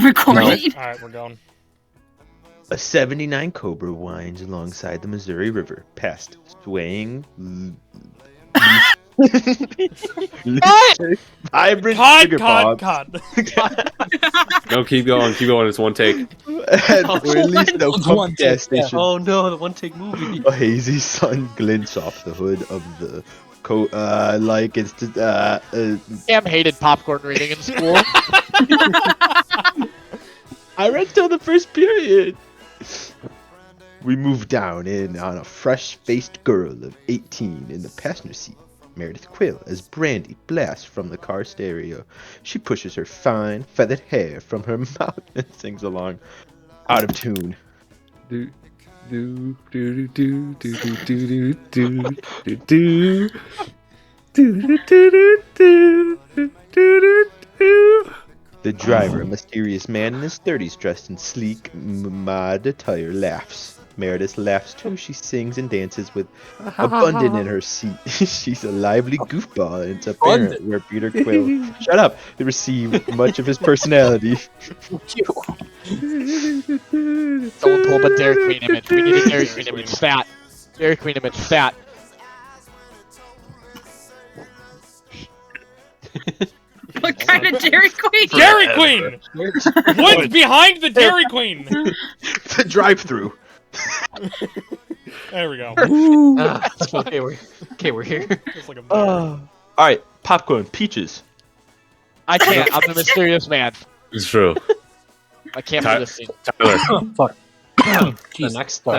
Recording? No. Alright, we're going. A 79 Cobra winds alongside the Missouri River, past swaying, vibrant sugar bombs. No, keep going. It's one take. And released a pump gas station. Oh no, the one-take movie. A hazy sun glints off the hood of the like it's Cam hated popcorn reading in school. I read till the first period. We move down in on a fresh-faced girl of 18 in the passenger seat. Meredith Quill as Brandy blasts from the car stereo. She pushes her fine, feathered hair from her mouth and sings along, out of tune. Do do do do do do do do do do do. The driver, a mysterious man in his 30s dressed in sleek, mod attire, laughs. Meredith laughs too. She sings and dances with abundant in her seat. She's a lively goofball, and it's apparent where Peter Quill, shut up, received much of his personality. Someone pull up a Dairy Queen image. We need a Dairy Queen image. Fat. Dairy Queen image. Fat. What kind of Dairy Queen? Dairy Queen! What's behind the Dairy Queen? The drive-through. There we go. Okay, we're here. It's like a All right, popcorn, peaches. I can't. I'm the mysterious man. It's true. I can't do this scene. Tyler, The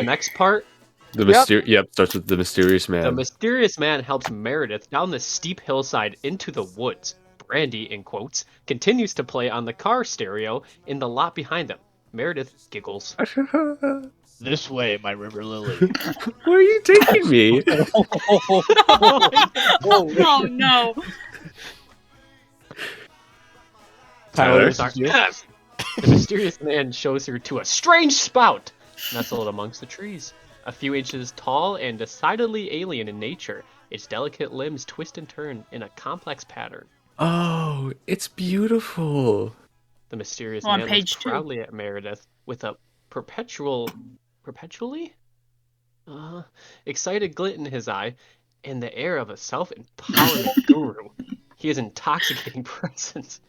next part. starts with the mysterious man. The mysterious man helps Meredith down the steep hillside into the woods. Brandy, in quotes, continues to play on the car stereo in the lot behind them. Meredith giggles. This way, my river lily. Where are you taking me? Oh no. Tyler? this is you? The mysterious man shows her to a strange spout nestled amongst the trees. A few inches tall and decidedly alien in nature, its delicate limbs twist and turn in a complex pattern. Oh, it's beautiful. The mysterious On man page looks 2. proudly at Meredith with a perpetually excited glint in his eye and the air of a self-empowerment guru. He has intoxicating presence.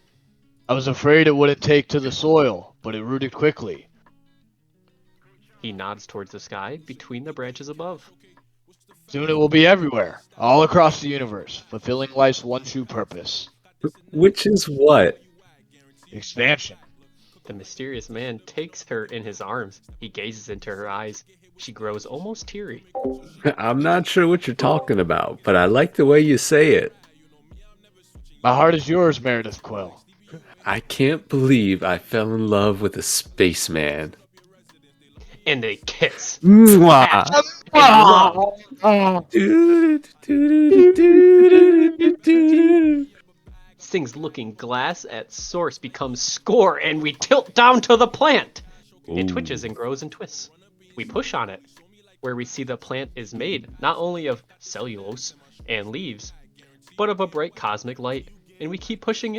I was afraid it wouldn't take to the soil, but it rooted quickly. He nods towards the sky between the branches above. Soon it will be everywhere, all across the universe, fulfilling life's one true purpose. Which is what? Expansion. The mysterious man takes her in his arms. He gazes into her eyes. She grows almost teary. I'm not sure what you're talking about, but I like the way you say it. My heart is yours, Meredith Quill. I can't believe I fell in love with a spaceman. And they kiss. Mwah. Things looking glass at source becomes score, and we tilt down to the plant. It twitches and grows and twists. We push on it, where we see the plant is made not only of cellulose and leaves, but of a bright cosmic light. And we keep pushing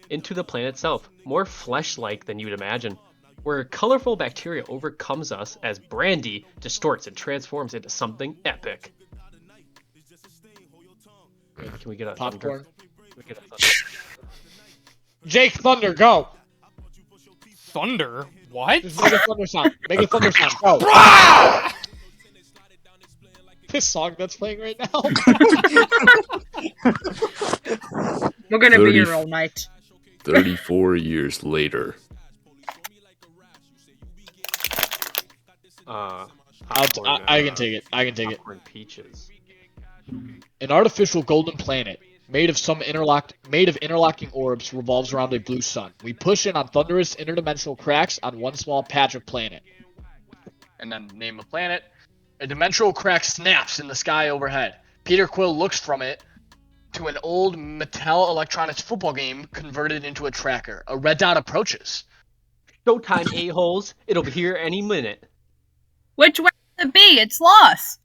into the plant itself, more flesh-like than you'd imagine, where colorful bacteria overcomes us as Brandy distorts and transforms into something epic. Can we get a Popcorn. Can we get a thunder? Jake Thunder, go! Thunder? What? Just make a thunder sound. Make a thunder sound. Go. This song that's playing right now. We're gonna be 30 here all night. 34 years later. I can take it. I can take it. Popcorn peaches. An artificial golden planet made of interlocking orbs revolves around a blue sun. We push in on thunderous interdimensional cracks on one small patch of planet. And then name a planet. A dimensional crack snaps in the sky overhead. Peter Quill looks from it to an old Mattel Electronics football game converted into a tracker. A red dot approaches. Showtime, a-holes. It'll be here any minute. Which way is it be? It's lost.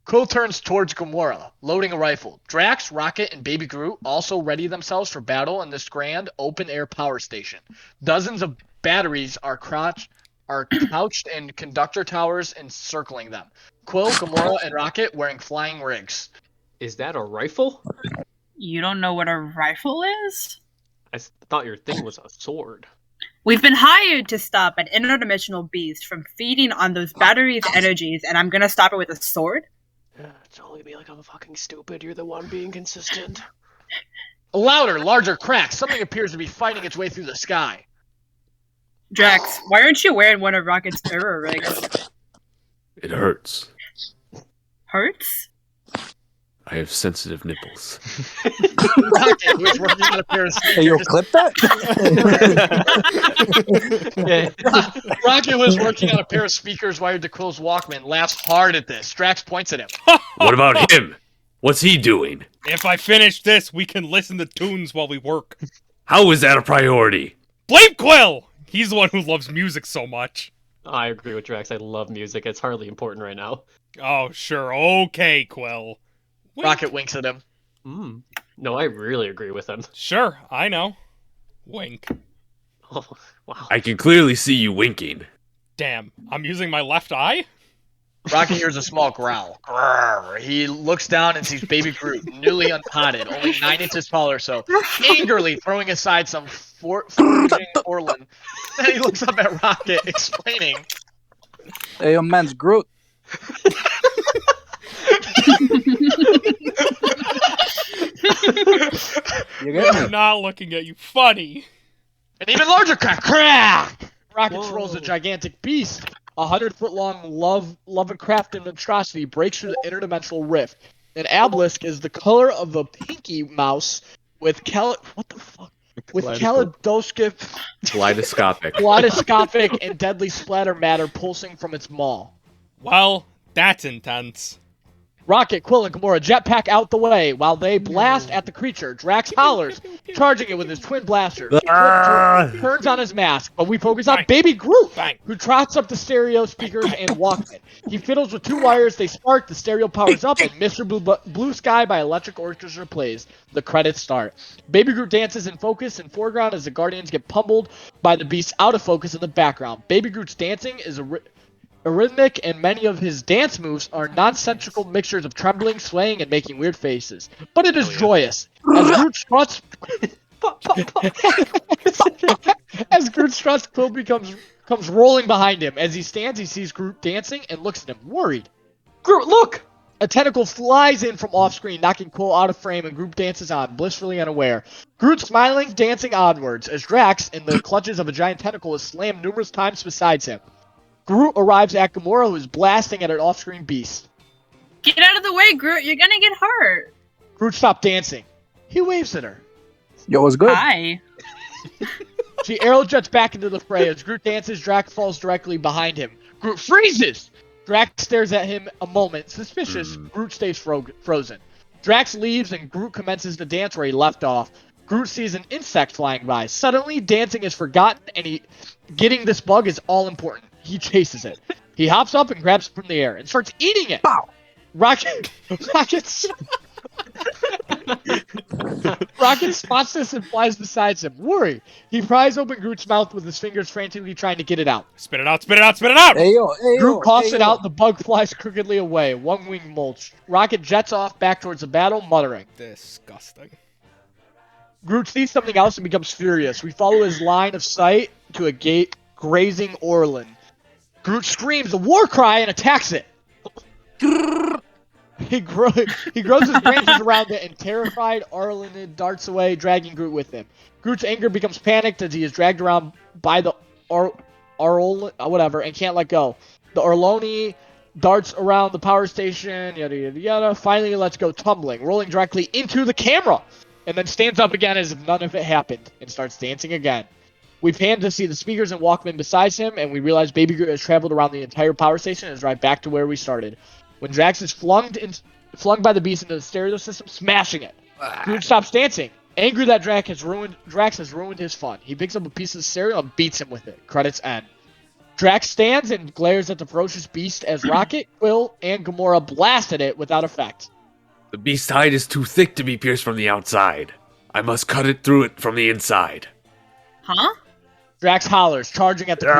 Quill turns towards Gamora, loading a rifle. Drax, Rocket, and Baby Groot also ready themselves for battle in this grand open-air power station. Dozens of batteries are couched in conductor towers encircling them. Quill, Gamora, and Rocket wearing flying rigs. Is that a rifle? You don't know what a rifle is? I thought your thing was a sword. We've been hired to stop an interdimensional beast from feeding on those batteries' energies, and I'm gonna stop it with a sword? It's only me like I'm fucking stupid. You're the one being consistent. Louder, larger cracks. Something appears to be fighting its way through the sky. Drax, why aren't you wearing one of Rocket's error rigs? It hurts. Hurts? I have sensitive nipples. Rocket, who's working on a pair of Hey, yo, clip that? Rocket was working on a pair of speakers wired to Quill's Walkman. Laughs hard at this. Drax points at him. What about him? What's he doing? If I finish this, we can listen to tunes while we work. How is that a priority? Blame Quill! He's the one who loves music so much. I agree with Drax. I love music. It's hardly important right now. Oh, sure. Okay, Quill. Wink. Rocket winks at him. No, I really agree with him. Sure, I know. Wink. Oh, wow. I can clearly see you winking. Damn, I'm using my left eye? Rocket hears a small growl. Grrr. He looks down and sees Baby Groot, newly unpotted, only 9 inches taller, so angrily throwing aside some foraging Orlin. Then he looks up at Rocket, explaining, Hey, yo, man's Groot. You get me? I'm not looking at you funny. an even larger crack. Crack! Rocket throws a gigantic beast. 100-foot-long Lovecraft monstrosity breaks through the interdimensional rift. An obelisk is the color of a pinky mouse with kaleidoscopic and deadly splatter matter pulsing from its maw. Well, that's intense. Rocket, Quill, and Gamora jetpack out the way while they blast at the creature. Drax hollers, charging it with his twin blaster. Quill turns on his mask, but we focus on Baby Groot, who trots up the stereo speakers and Walkman. He fiddles with 2 wires, they spark, the stereo powers up, and Mr. Blue Sky by Electric Orchestra plays. The credits start. Baby Groot dances in focus in foreground as the Guardians get pummeled by the beast out of focus in the background. Baby Groot's dancing is rhythmic, and many of his dance moves are nonsensical mixtures of trembling, swaying, and making weird faces. But it is joyous. As Groot struts, Quill comes rolling behind him. As he stands, he sees Groot dancing and looks at him, worried. Groot, look! A tentacle flies in from off-screen, knocking Quill out of frame, and Groot dances on, blissfully unaware. Groot smiling, dancing onwards, as Drax, in the clutches of a giant tentacle, is slammed numerous times beside him. Groot arrives at Gamora, who is blasting at an off-screen beast. Get out of the way, Groot. You're gonna get hurt. Groot stopped dancing. He waves at her. Yo, what's good? Hi. She arrow jets back into the fray. As Groot dances, Drax falls directly behind him. Groot freezes! Drax stares at him a moment. Suspicious, Groot stays frozen. Drax leaves and Groot commences the dance where he left off. Groot sees an insect flying by. Suddenly, dancing is forgotten, and getting this bug is all important. He chases it. He hops up and grabs it from the air and starts eating it. Bow! Rocket spots this and flies beside him. Worried, he pries open Groot's mouth with his fingers frantically trying to get it out. Spit it out, spit it out, spit it out! Hey, yo, Groot coughs it out, the bug flies crookedly away. One wing mulch. Rocket jets off back towards the battle, muttering. Disgusting. Groot sees something else and becomes furious. We follow his line of sight to a gate grazing Orlin. Groot screams a war cry and attacks it. He grows his branches around it, and terrified Orlin darts away, dragging Groot with him. Groot's anger becomes panicked as he is dragged around by the and can't let go. The Orloni darts around the power station, yada yada yada. Finally, he lets go, tumbling, rolling directly into the camera, and then stands up again as if none of it happened and starts dancing again. We pan to see the speakers and Walkman beside him, and we realize Baby Groot has traveled around the entire power station and is right back to where we started. When Drax is flung by the beast into the stereo system, smashing it. Groot stops dancing, angry that Drax has ruined his fun. He picks up a piece of the stereo and beats him with it. Credits end. Drax stands and glares at the ferocious beast as Rocket, Quill, and Gamora blast at it without effect. The beast's hide is too thick to be pierced from the outside. I must cut it through it from the inside. Huh? Drax hollers, charging at the creature.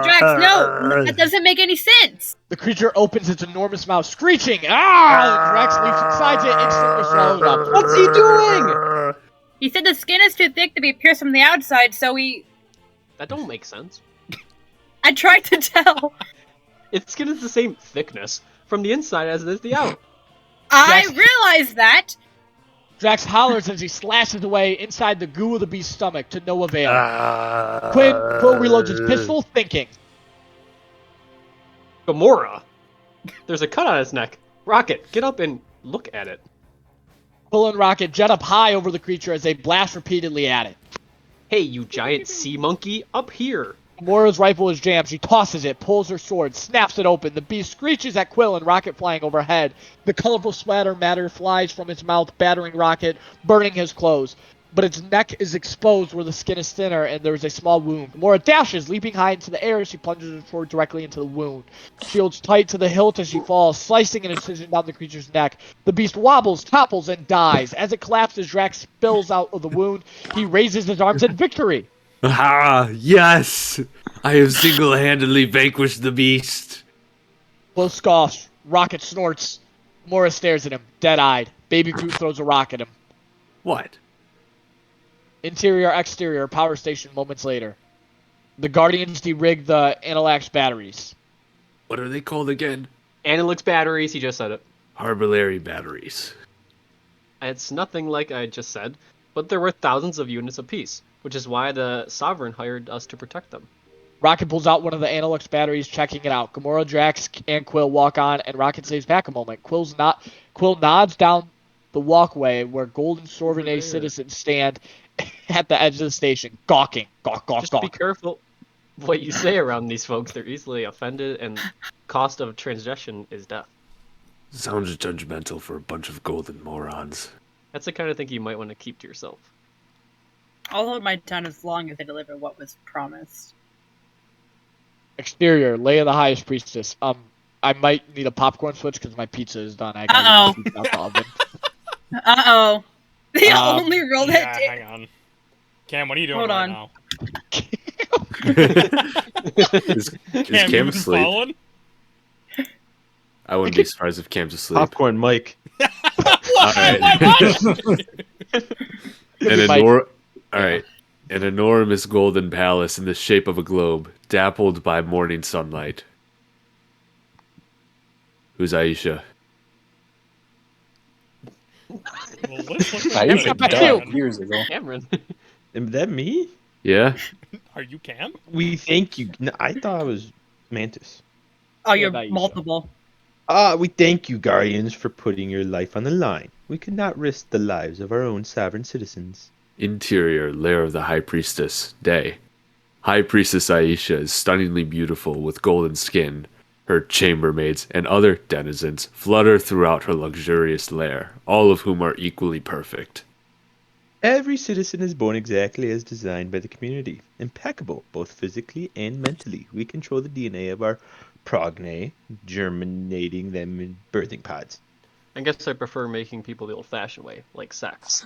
Drax, no! That doesn't make any sense! The creature opens its enormous mouth, screeching. Ah! Drax leaps inside it, instantly swallowed up. What's he doing? He said the skin is too thick to be pierced from the outside, so he... That don't make sense. I tried to tell. Its skin is the same thickness from the inside as it is the out. I Drax- realized that! Drax hollers as he slashes away inside the goo of the beast's stomach to no avail. Quill reloads his pistol, thinking. Gamora! There's a cut on his neck. Rocket, get up and look at it. Quill and Rocket jet up high over the creature as they blast repeatedly at it. Hey, you giant sea monkey, up here! Gamora's rifle is jammed. She tosses it, pulls her sword, snaps it open. The beast screeches at Quill and Rocket flying overhead. The colorful splatter matter flies from its mouth, battering Rocket, burning his clothes. But its neck is exposed where the skin is thinner and there is a small wound. Gamora dashes, leaping high into the air as she plunges her sword directly into the wound. She holds tight to the hilt as she falls, slicing an incision down the creature's neck. The beast wobbles, topples, and dies. As it collapses, Drax spills out of the wound. He raises his arms in victory. Ah, yes! I have single-handedly vanquished the beast. Quill scoffs. Rocket snorts. Gamora stares at him, dead-eyed. Baby Groot throws a rock at him. What? Interior, exterior, power station moments later. The Guardians de-rig the Analax batteries. What are they called again? Analyx batteries, he just said it. Harbalary batteries. It's nothing like I just said, but they're worth thousands of units apiece, which is why the Sovereign hired us to protect them. Rocket pulls out one of the Analux batteries, checking it out. Gamora, Drax, and Quill walk on, and Rocket stays back a moment. Quill nods down the walkway where Golden Sorvine citizens stand at the edge of the station, gawking. Gawk, gawk, Just gawk. be careful what you say around these folks. They're easily offended, and cost of transgression is death. Sounds judgmental for a bunch of golden morons. That's the kind of thing you might want to keep to yourself. I'll hold my tongue as long as they deliver what was promised. Exterior, Leia the Highest Priestess. I might need a popcorn switch because my pizza is done. I gotta get the pizza out the oven. Uh-oh. They only rolled Yeah, it. hang on. Cam, what are you doing Hold right on. now? Is Cam, Cam you been asleep? following? I wouldn't be surprised if Cam's asleep. Popcorn Mike. Alright. Alright. An enormous golden palace in the shape of a globe, dappled by morning sunlight. Who's Ayesha? Well, let's look I at used to it. die years ago. Cameron. Is that me? Yeah? Are you Cam? We thank you. No, I thought it was Mantis. Oh, you're about you, multiple. We thank you, Guardians, for putting your life on the line. We could not risk the lives of our own sovereign citizens. Interior, lair of the High Priestess, day. High Priestess Ayesha is stunningly beautiful with golden skin. Her chambermaids and other denizens flutter throughout her luxurious lair, all of whom are equally perfect. Every citizen is born exactly as designed by the community. Impeccable, both physically and mentally. We control the DNA of our progeny, germinating them in birthing pods. I guess I prefer making people the old-fashioned way, like sex.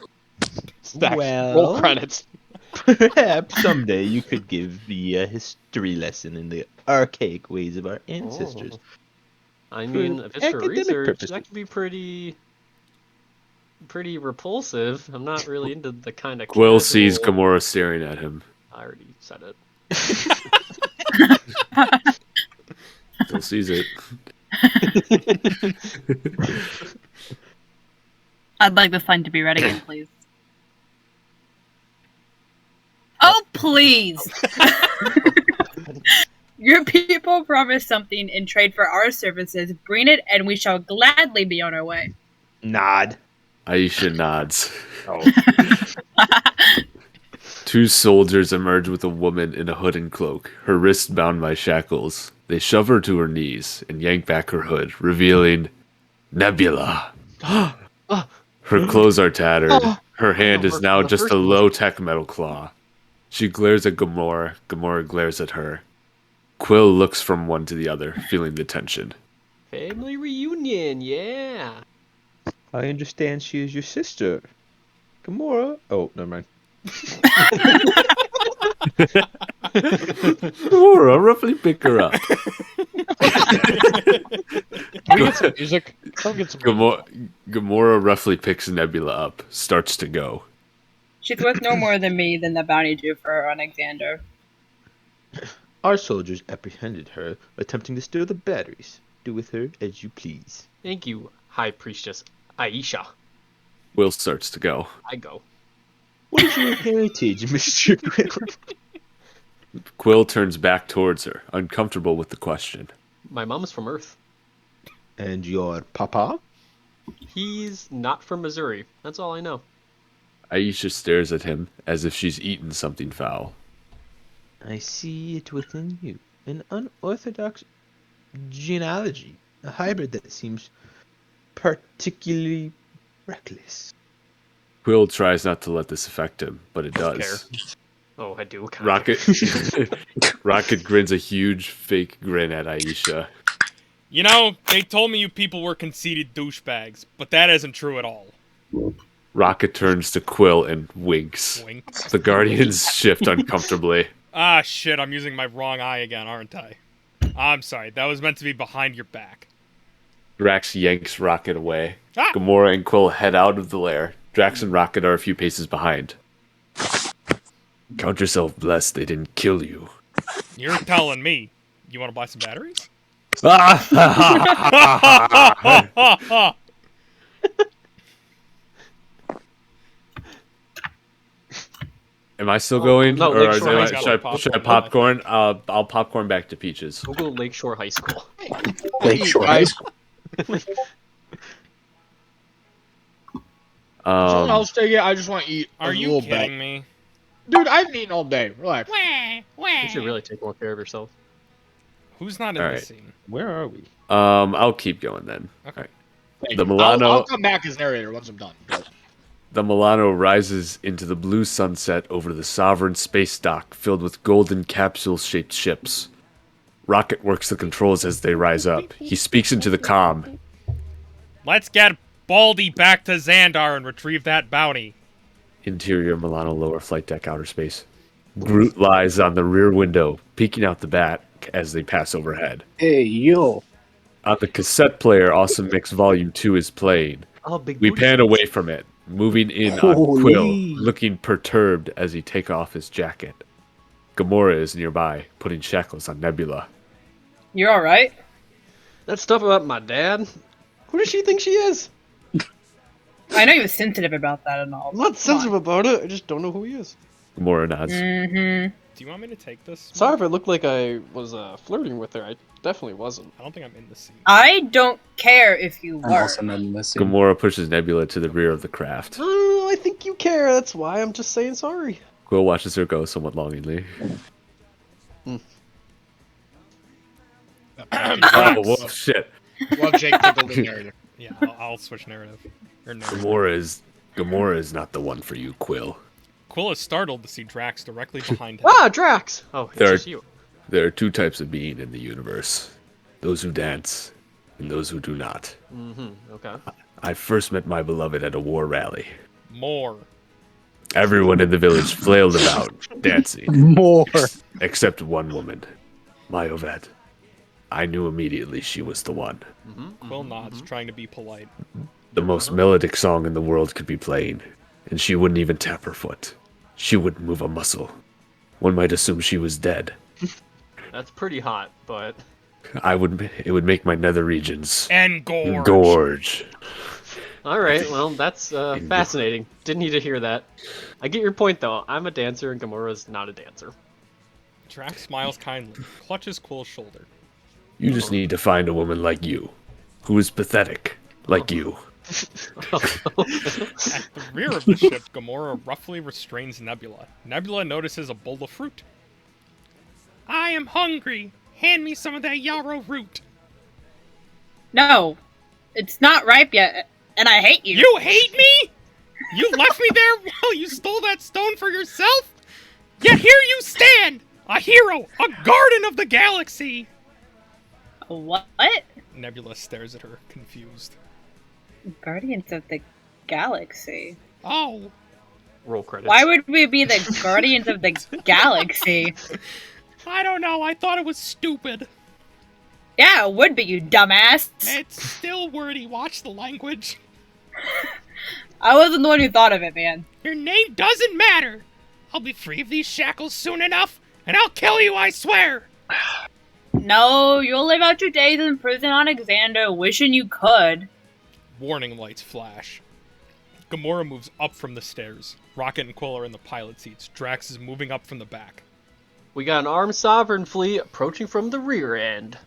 Stacks. Well- Roll credits. Perhaps someday you could give the history lesson in the archaic ways of our ancestors. I mean, if it's for academic research, purposes. that could be pretty repulsive. I'm not really into the kind of Quill sees casual- Gamora staring at him. I already said it. Still sees it. I'd like this line to be read again, please. Oh, please! Your people promised something in trade for our services. Bring it, and we shall gladly be on our way. Nod. Ayesha nods. Oh. Two soldiers emerge with a woman in a hood and cloak, her wrists bound by shackles. They shove her to her knees and yank back her hood, revealing Nebula. Her clothes are tattered. Her hand is now just a low-tech metal claw. She glares at Gamora. Gamora glares at her. Quill looks from one to the other, feeling the tension. Family reunion, yeah. I understand she is your sister. Gamora. Oh, never mind. Gamora, roughly pick her up. Can we get some music? Come get some music. Gamora roughly picks Nebula up, starts to go. She's worth no more than me than the bounty due for her on Alexander. Our soldiers apprehended her, attempting to steal the batteries. Do with her as you please. Thank you, High Priestess Ayesha. Will starts to go. I go. What is your heritage, Mr. Quill? Quill turns back towards her, uncomfortable with the question. My mom's from Earth. And your papa? He's not from Missouri. That's all I know. Ayesha stares at him as if she's eaten something foul. I see it within you. An unorthodox genealogy. A hybrid that seems particularly reckless. Quill tries not to let this affect him, but it does. Oh, I do. Rocket Rocket grins a huge fake grin at Ayesha. You know, they told me you people were conceited douchebags, but that isn't true at all. Rocket turns to Quill and winks. Wink. The Guardians shift uncomfortably. Ah, shit, I'm using my wrong eye again, aren't I? I'm sorry, that was meant to be behind your back. Drax yanks Rocket away. Ah! Gamora and Quill head out of the lair. Drax and Rocket are a few paces behind. Count yourself blessed they didn't kill you. You're telling me. You want to buy some batteries? Am I still going? no, Or Lakeshore High School. should I popcorn? I'll popcorn back to Peaches. Google Lakeshore High School. Lakeshore High School. Someone else take it. I just want to eat. Are a you little kidding bit. me? Dude, I haven't eaten all day. Relax. You should really take more care of yourself. Who's not in All this right. scene? Where are we? I'll keep going then. Okay. Thank The you. Milano- I'll come back as narrator once I'm done. The Milano rises into the blue sunset over the sovereign space dock filled with golden capsule-shaped ships. Rocket works the controls as they rise up. He speaks into the comm. Let's get Baldy back to Xandar and retrieve that bounty. Interior Milano lower flight deck outer space. Groot lies on the rear window, peeking out the back as they pass overhead. Hey, yo. On the cassette player, Awesome Mix Volume 2 is playing. Oh, big We booty pan shots. away from it, moving in on Holy. Quill, looking perturbed as he takes off his jacket. Gamora is nearby, putting shackles on Nebula. You're alright? That stuff about my dad? Who does she think she is? I know he was sensitive about that and all. I'm not sensitive about it. I just don't know who he is. Gamora nods. Mm-hmm. Do you want me to take this? Sorry if I looked like I was flirting with her. I definitely wasn't. I don't think I'm in the scene. I don't care if you I'm were. also not listening. Gamora pushes Nebula to the rear of the craft. I think you care. That's why I'm just saying sorry. Quill watches her go somewhat longingly. Oh, whoa, shit. Well, Jake take the lead narrator. Yeah, I'll switch narrative. Or narrative. Gamora is not the one for you, Quill. Quill is startled to see Drax directly behind him. Ah, Drax! Oh, it's There- just you. There are two types of being in the universe. Those who dance, and those who do not. Okay. I first met my beloved at a war rally. More. Everyone in the village flailed about, dancing. More. Except one woman, my Ovette. I knew immediately she was the one. Quill nods, trying to be polite. The most melodic song in the world could be playing, and she wouldn't even tap her foot. She wouldn't move a muscle. One might assume she was dead. That's pretty hot, but... It would make my nether regions Engorge. gorge. Alright, well, that's fascinating. Didn't need to hear that. I get your point, though. I'm a dancer, and Gamora's not a dancer. Drax smiles kindly, clutches Quill's shoulder. You just need to find a woman like you, who is pathetic, like you. At the rear of the ship, Gamora roughly restrains Nebula. Nebula notices a bowl of fruit. I am hungry. Hand me some of that yarrow root. No, it's not ripe yet, and I hate you. You hate me? You left me there while you stole that stone for yourself? Yet here you stand, a hero, a guardian of the galaxy. What? Nebula stares at her, confused. Guardians of the Galaxy. Oh, Roll credits. Why would we be the Guardians of the Galaxy? I don't know. I thought it was stupid. Yeah, it would be, you dumbass. It's still wordy. Watch the language. I wasn't the one who thought of it, man. Your name doesn't matter. I'll be free of these shackles soon enough, and I'll kill you, I swear. No, you'll live out your days in prison on Xander, wishing you could. Warning lights flash. Gamora moves up from the stairs. Rocket and Quill are in the pilot seats. Drax is moving up from the back. We got an armed Sovereign fleet approaching from the rear end.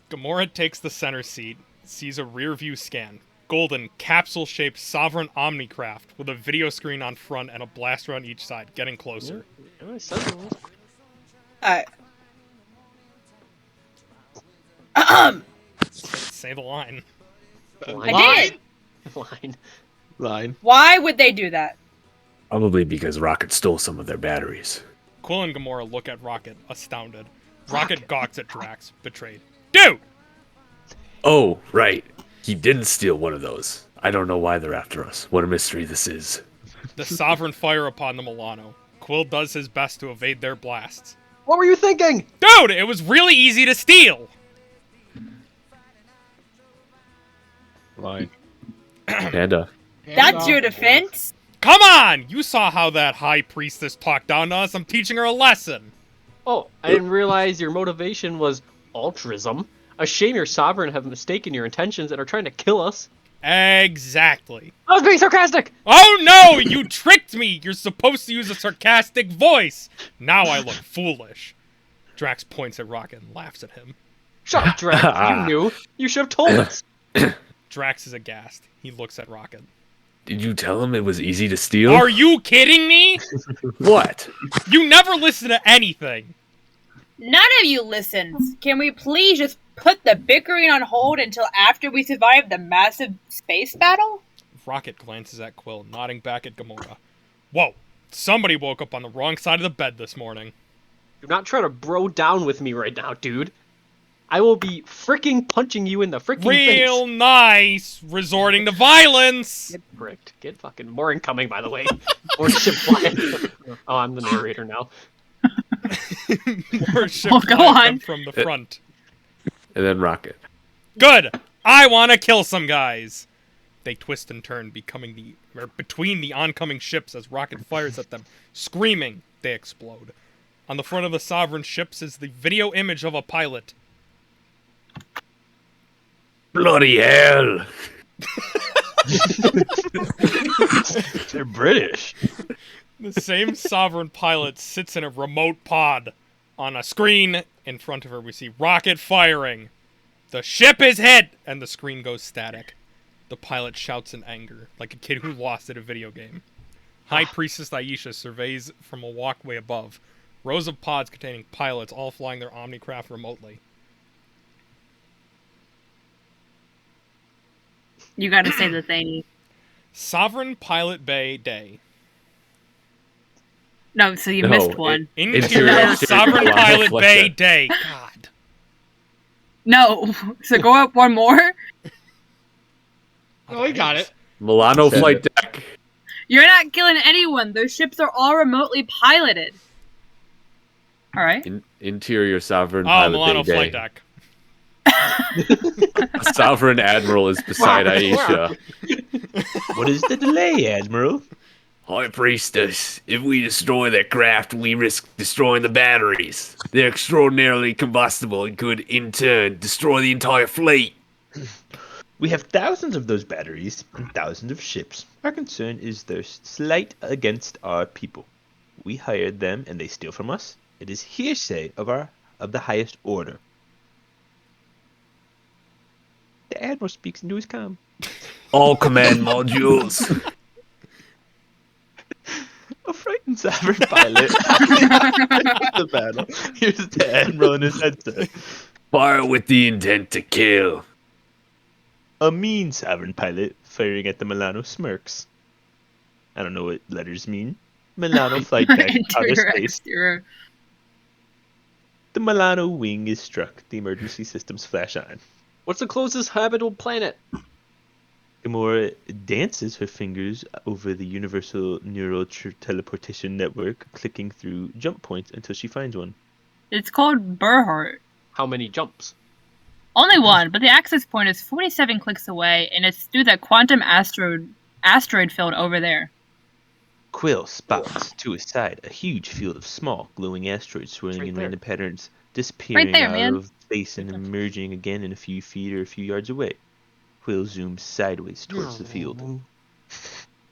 Gamora takes the center seat, sees a rear view scan. Golden, capsule-shaped Sovereign Omnicraft with a video screen on front and a blaster on each side, getting closer. Yeah, I said it was. Say the line. I did. Line. Why would they do that? Probably because Rocket stole some of their batteries. Quill and Gamora look at Rocket, astounded. Rocket gawks at Drax, betrayed. Dude! Oh, right. He didn't steal one of those. I don't know why they're after us. What a mystery this is. The Sovereign fire upon the Milano. Quill does his best to evade their blasts. What were you thinking? Dude, it was really easy to steal! Line. Panda. That's your defense? Come on! You saw how that high priestess talked down to us. I'm teaching her a lesson. Oh, I didn't realize your motivation was altruism. A shame your Sovereign have mistaken your intentions and are trying to kill us. Exactly. I was being sarcastic! Oh no! You tricked me! You're supposed to use a sarcastic voice! Now I look foolish. Drax points at Rocket and laughs at him. Shut up, Drax. You knew. You should have told us. Drax is aghast. He looks at Rocket. Did you tell him it was easy to steal? Are you kidding me? What? You never listen to anything. None of you listens. Can we please just put the bickering on hold until after we survive the massive space battle? Rocket glances at Quill, nodding back at Gamora. Whoa, somebody woke up on the wrong side of the bed this morning. Do not try to bro down with me right now, dude. I will be fricking punching you in the fricking face. Real nice, resorting to violence. Get bricked. Get fucking more incoming, by the way. More ship flying. Oh, I'm the narrator now. More ship Oh, go flying on. from the front. And then Rocket. Good. I want to kill some guys. They twist and turn, between the oncoming ships as Rocket fires at them. Screaming, they explode. On the front of the Sovereign ships is the video image of a pilot. Bloody hell! They're British. The same Sovereign pilot sits in a remote pod. On a screen in front of her, we see Rocket firing. The ship is hit! And the screen goes static. The pilot shouts in anger, like a kid who lost at a video game. High Priestess Ayesha surveys from a walkway above. Rows of pods containing pilots, all flying their Omnicraft remotely. You gotta say the thing. Sovereign Pilot Bay Day. No, so you No, missed one. Interior Sovereign Pilot Bay Day. God. No, so go up one more. Oh, we got it. Milano flight deck. You're not killing anyone. Those ships are all remotely piloted. Alright. Interior Sovereign Oh, Pilot Milano Bay Flight Day. Deck. A Sovereign Admiral is beside Ayesha. What is the delay, Admiral? High Priestess, if we destroy their craft, we risk destroying the batteries. They're extraordinarily combustible and could, in turn, destroy the entire fleet. We have thousands of those batteries and thousands of ships. Our concern is their slight against our people. We hired them and they steal from us. It is hearsay of the highest order. The Admiral speaks into his comm. All command modules. A frightened Sovereign pilot. The battle. Here's the Admiral in his headset. Fire with the intent to kill. A mean Sovereign pilot firing at the Milano smirks. I don't know what letters mean. Milano flight deck, outer Interior, space. exterior. The Milano wing is struck. The emergency systems flash on. What's the closest habitable planet? Gamora dances her fingers over the universal neural teleportation network, clicking through jump points until she finds one. It's called Burhart. How many jumps? Only one, but the access point is 47 clicks away, and it's through that quantum asteroid field over there. Quill spots to his side a huge field of small, glowing asteroids swirling Right in there. random patterns, disappearing there, out man. of space and emerging again in a few feet or a few yards away. Quill zooms sideways towards the field.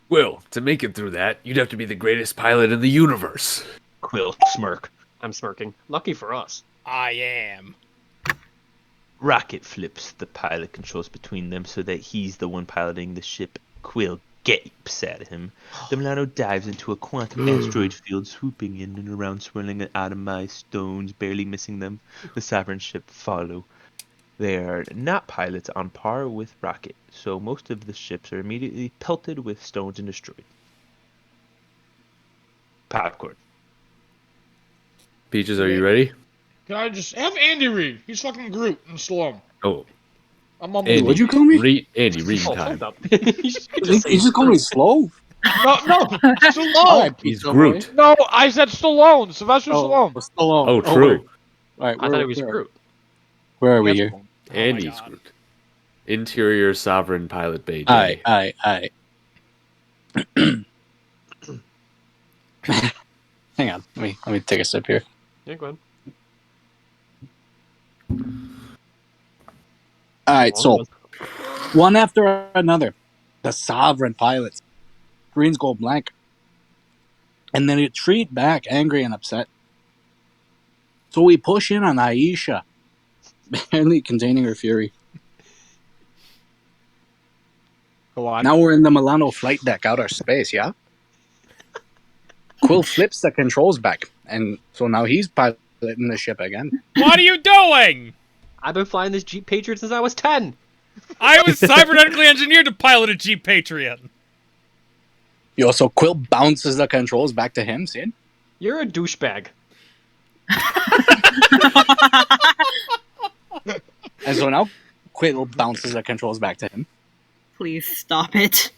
Will, to make it through that, you'd have to be the greatest pilot in the universe. Quill smirk. I'm smirking. Lucky for us. I am. Rocket flips the pilot controls between them so that he's the one piloting the ship. Quill gapes at him. The Milano dives into a quantum asteroid field, swooping in and around, swirling atomized stones, barely missing them. The Sovereign ship follow. They are not pilots on par with Rocket, so most of the ships are immediately pelted with stones and destroyed. Popcorn. Peaches, are you ready? Can I just have Andy read? He's fucking Groot and slow. Oh, I'm on Andy, What'd you call me? Andy, reading Oh, time. hold up. You should You say just called me slow? No, Stallone. Alright, He's Pizza Groot. Boy. No, I said Stallone. Sylvester Stallone. Stallone. Oh, true. Alright, I thought it was Groot. Where are we Yes, here? Stallone. Andy's God. Groot. Interior Sovereign Pilot Bay. Aye. Hang on. Let me take a sip here. Yeah, go ahead. Alright, so one after another, the sovereign pilots. Screens go blank. And then retreat back, angry and upset. So we push in on Ayesha, barely containing her fury. Go on. Now we're in the Milano flight deck, outer space, yeah? Quill flips the controls back, and so now he's piloting the ship again. What are you doing? I've been flying this Jeep Patriot since I was 10. I was cybernetically engineered to pilot a Jeep Patriot. Yo, so Quill bounces the controls back to him, see? You're a douchebag. And so now Quill bounces the controls back to him. Please stop it.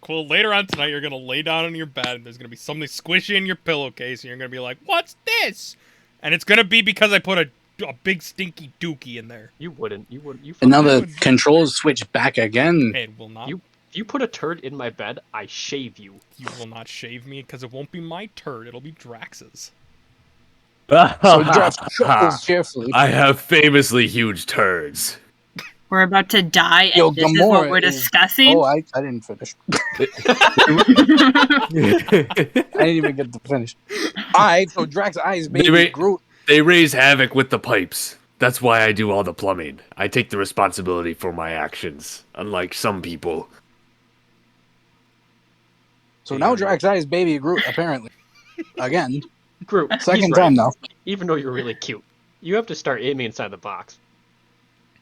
Cool, later on tonight, you're gonna lay down on your bed, and there's gonna be something squishy in your pillowcase, and you're gonna be like, "What's this?" And it's gonna be because I put a big stinky dookie in there. You wouldn't. You would. You. And now fucking the controls switch back again. It will not. You- If you put a turd in my bed, I shave you. You will not shave me because it won't be my turd. It'll be Drax's. So Drax chuckles cheerfully. I have famously huge turds. We're about to die, and Yo, this is what Gamora we're is- discussing. Oh, I didn't finish. I didn't even get to finish. Alright, so Drax eyes baby Wait. Groot. They raise havoc with the pipes. That's why I do all the plumbing. I take the responsibility for my actions, unlike some people. So now Drax eyes baby Groot, apparently. Again. Groot. Second he's time right. now. Even though you're really cute, you have to start aiming inside the box.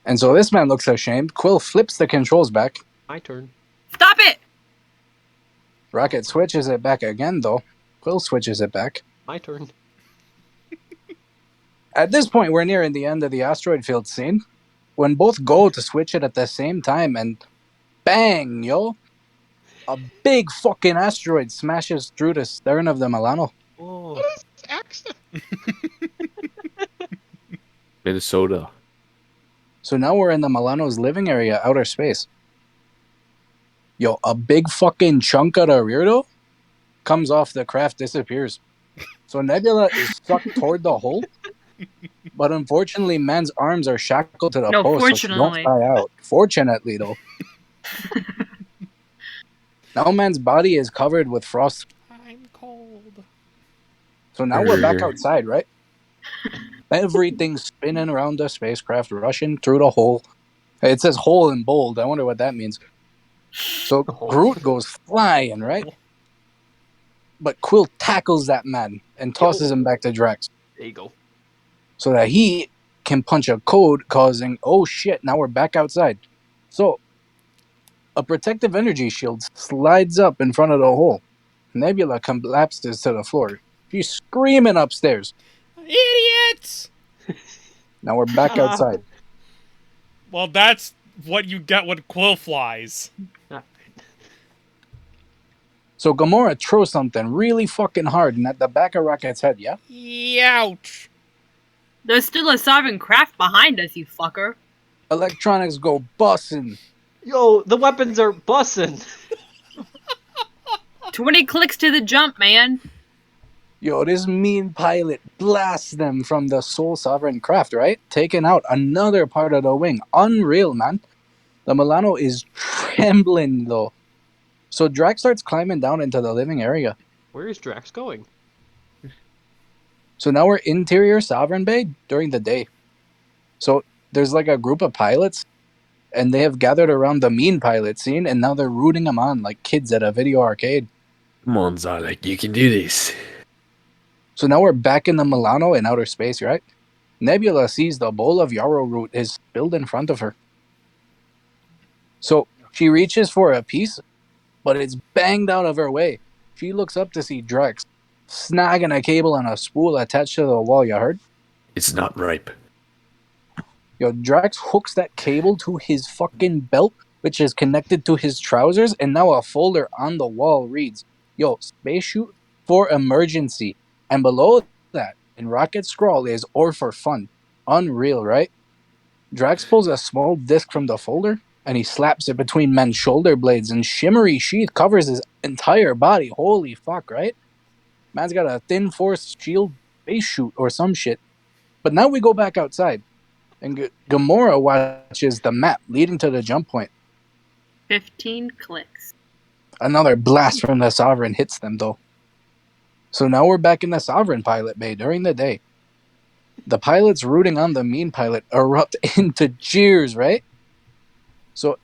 And so this man looks ashamed. Quill flips the controls back. My turn. Stop it! Rocket switches it back again, though. Quill switches it back. My turn. At this point, we're nearing the end of the asteroid field scene. When both go to switch it at the same time, and bang, yo! A big fucking asteroid smashes through the stern of the Milano. Oh. Accent. Minnesota. So now we're in the Milano's living area, outer space. Yo, a big fucking chunk of the rear, though, comes off the craft, disappears. So Nebula is sucked toward the hole, but unfortunately, man's arms are shackled to the No, post, so she won't fortunately. fly out. Fortunately, though. Now man's body is covered with frost. I'm cold. So now we're back outside, right? Everything's spinning around the spacecraft, rushing through the hole. It says hole in bold. I wonder what that means. So Groot goes flying, right? But Quill tackles that man and tosses him back to Drax There you go. so that he can punch a code causing, oh shit, now we're back outside. So a protective energy shield slides up in front of the hole. Nebula collapses to the floor. She's screaming upstairs. Idiots! Now we're back outside. Well, that's what you get when Quill flies. So Gamora throws something really fucking hard and at the back of Rocket's head, yeah? Youch. There's still a sovereign craft behind us, you fucker. Electronics go bussin'. Yo, the weapons are bussin'. 20 clicks to the jump, man. Yo, this mean pilot blasts them from the Soul Sovereign craft, right? Taking out another part of the wing. Unreal, man. The Milano is trembling, though. So Drax starts climbing down into the living area. Where is Drax going? So now we're interior Sovereign Bay during the day. So there's like a group of pilots, and they have gathered around the mean pilot scene, and now they're rooting them on like kids at a video arcade. Come on, Zalek, you can do this. So now we're back in the Milano in outer space, right? Nebula sees the bowl of yarrow root is spilled in front of her. So she reaches for a piece, but it's banged out of her way. She looks up to see Drax snagging a cable on a spool attached to the wall, you heard? It's not ripe. Yo, Drax hooks that cable to his fucking belt, which is connected to his trousers, and now a folder on the wall reads, yo, space shoot for emergency. And below that, in rocket scroll, is or for fun. Unreal, right? Drax pulls a small disc from the folder, and he slaps it between men's shoulder blades, and shimmery sheath covers his entire body. Holy fuck, right? Man's got a thin force shield space shoot or some shit. But now we go back outside, and Gamora watches the map leading to the jump point. 15 clicks. Another blast from the Sovereign hits them, though. So now we're back in the Sovereign pilot bay during the day. The pilots rooting on the mean pilot erupt into jeers, right? So,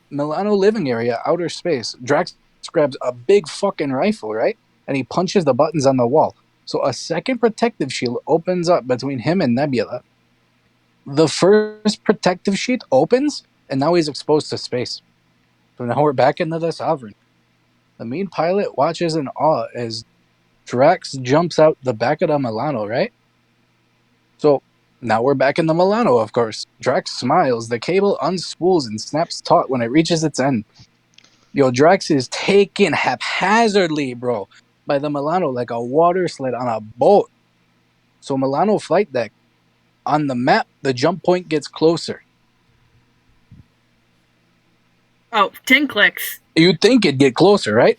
Milano living area, outer space, Drax grabs a big fucking rifle, right? And he punches the buttons on the wall. So a second protective shield opens up between him and Nebula. The first protective sheet opens, and now he's exposed to space. So now we're back into the Sovereign. The mean pilot watches in awe as Drax jumps out the back of the Milano, right? So now we're back in the Milano, of course. Drax smiles, the cable unspools and snaps taut when it reaches its end. Yo, Drax is taken haphazardly, bro, by the Milano like a water sled on a boat. So Milano flight deck. On the map, the jump point gets closer. Oh, 10 clicks. You'd think it'd get closer, right?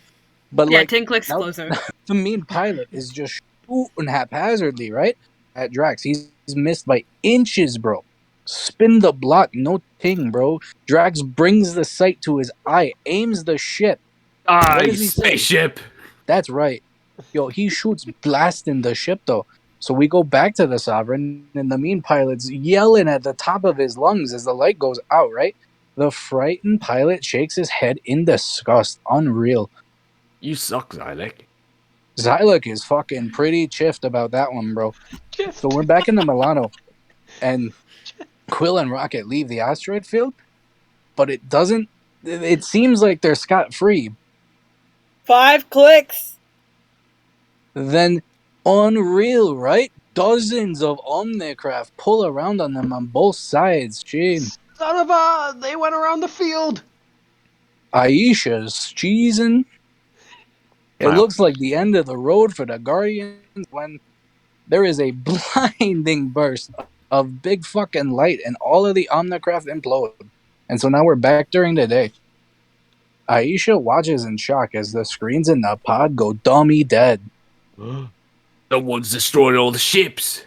But Yeah, like 10 clicks now- closer. the mean pilot is just shooting haphazardly, right? At Drax. He's missed by inches, bro. Spin the block, no ting, bro. Drax brings the sight to his eye, aims the ship. What does he say? Spaceship! That's right. Yo, he shoots blasting the ship, though. So we go back to the Sovereign, and the mean pilot's yelling at the top of his lungs as the light goes out, right? The frightened pilot shakes his head in disgust. Unreal. You suck, Zalek. Xylek is fucking pretty chiffed about that one, bro. So we're back in the Milano, and Quill and Rocket leave the asteroid field, but it doesn't. It seems like they're scot-free. 5 clicks. Then, unreal, right? Dozens of Omnicraft pull around on them on both sides. Shane. Son of a... They went around the field. Ayesha's cheesing. It Wow. looks like the end of the road for the Guardians when there is a blinding burst of big fucking light and all of the Omnicraft implode. And so now we're back during the day. Ayesha watches in shock as the screens in the pod go dummy dead. Someone's destroyed all the ships.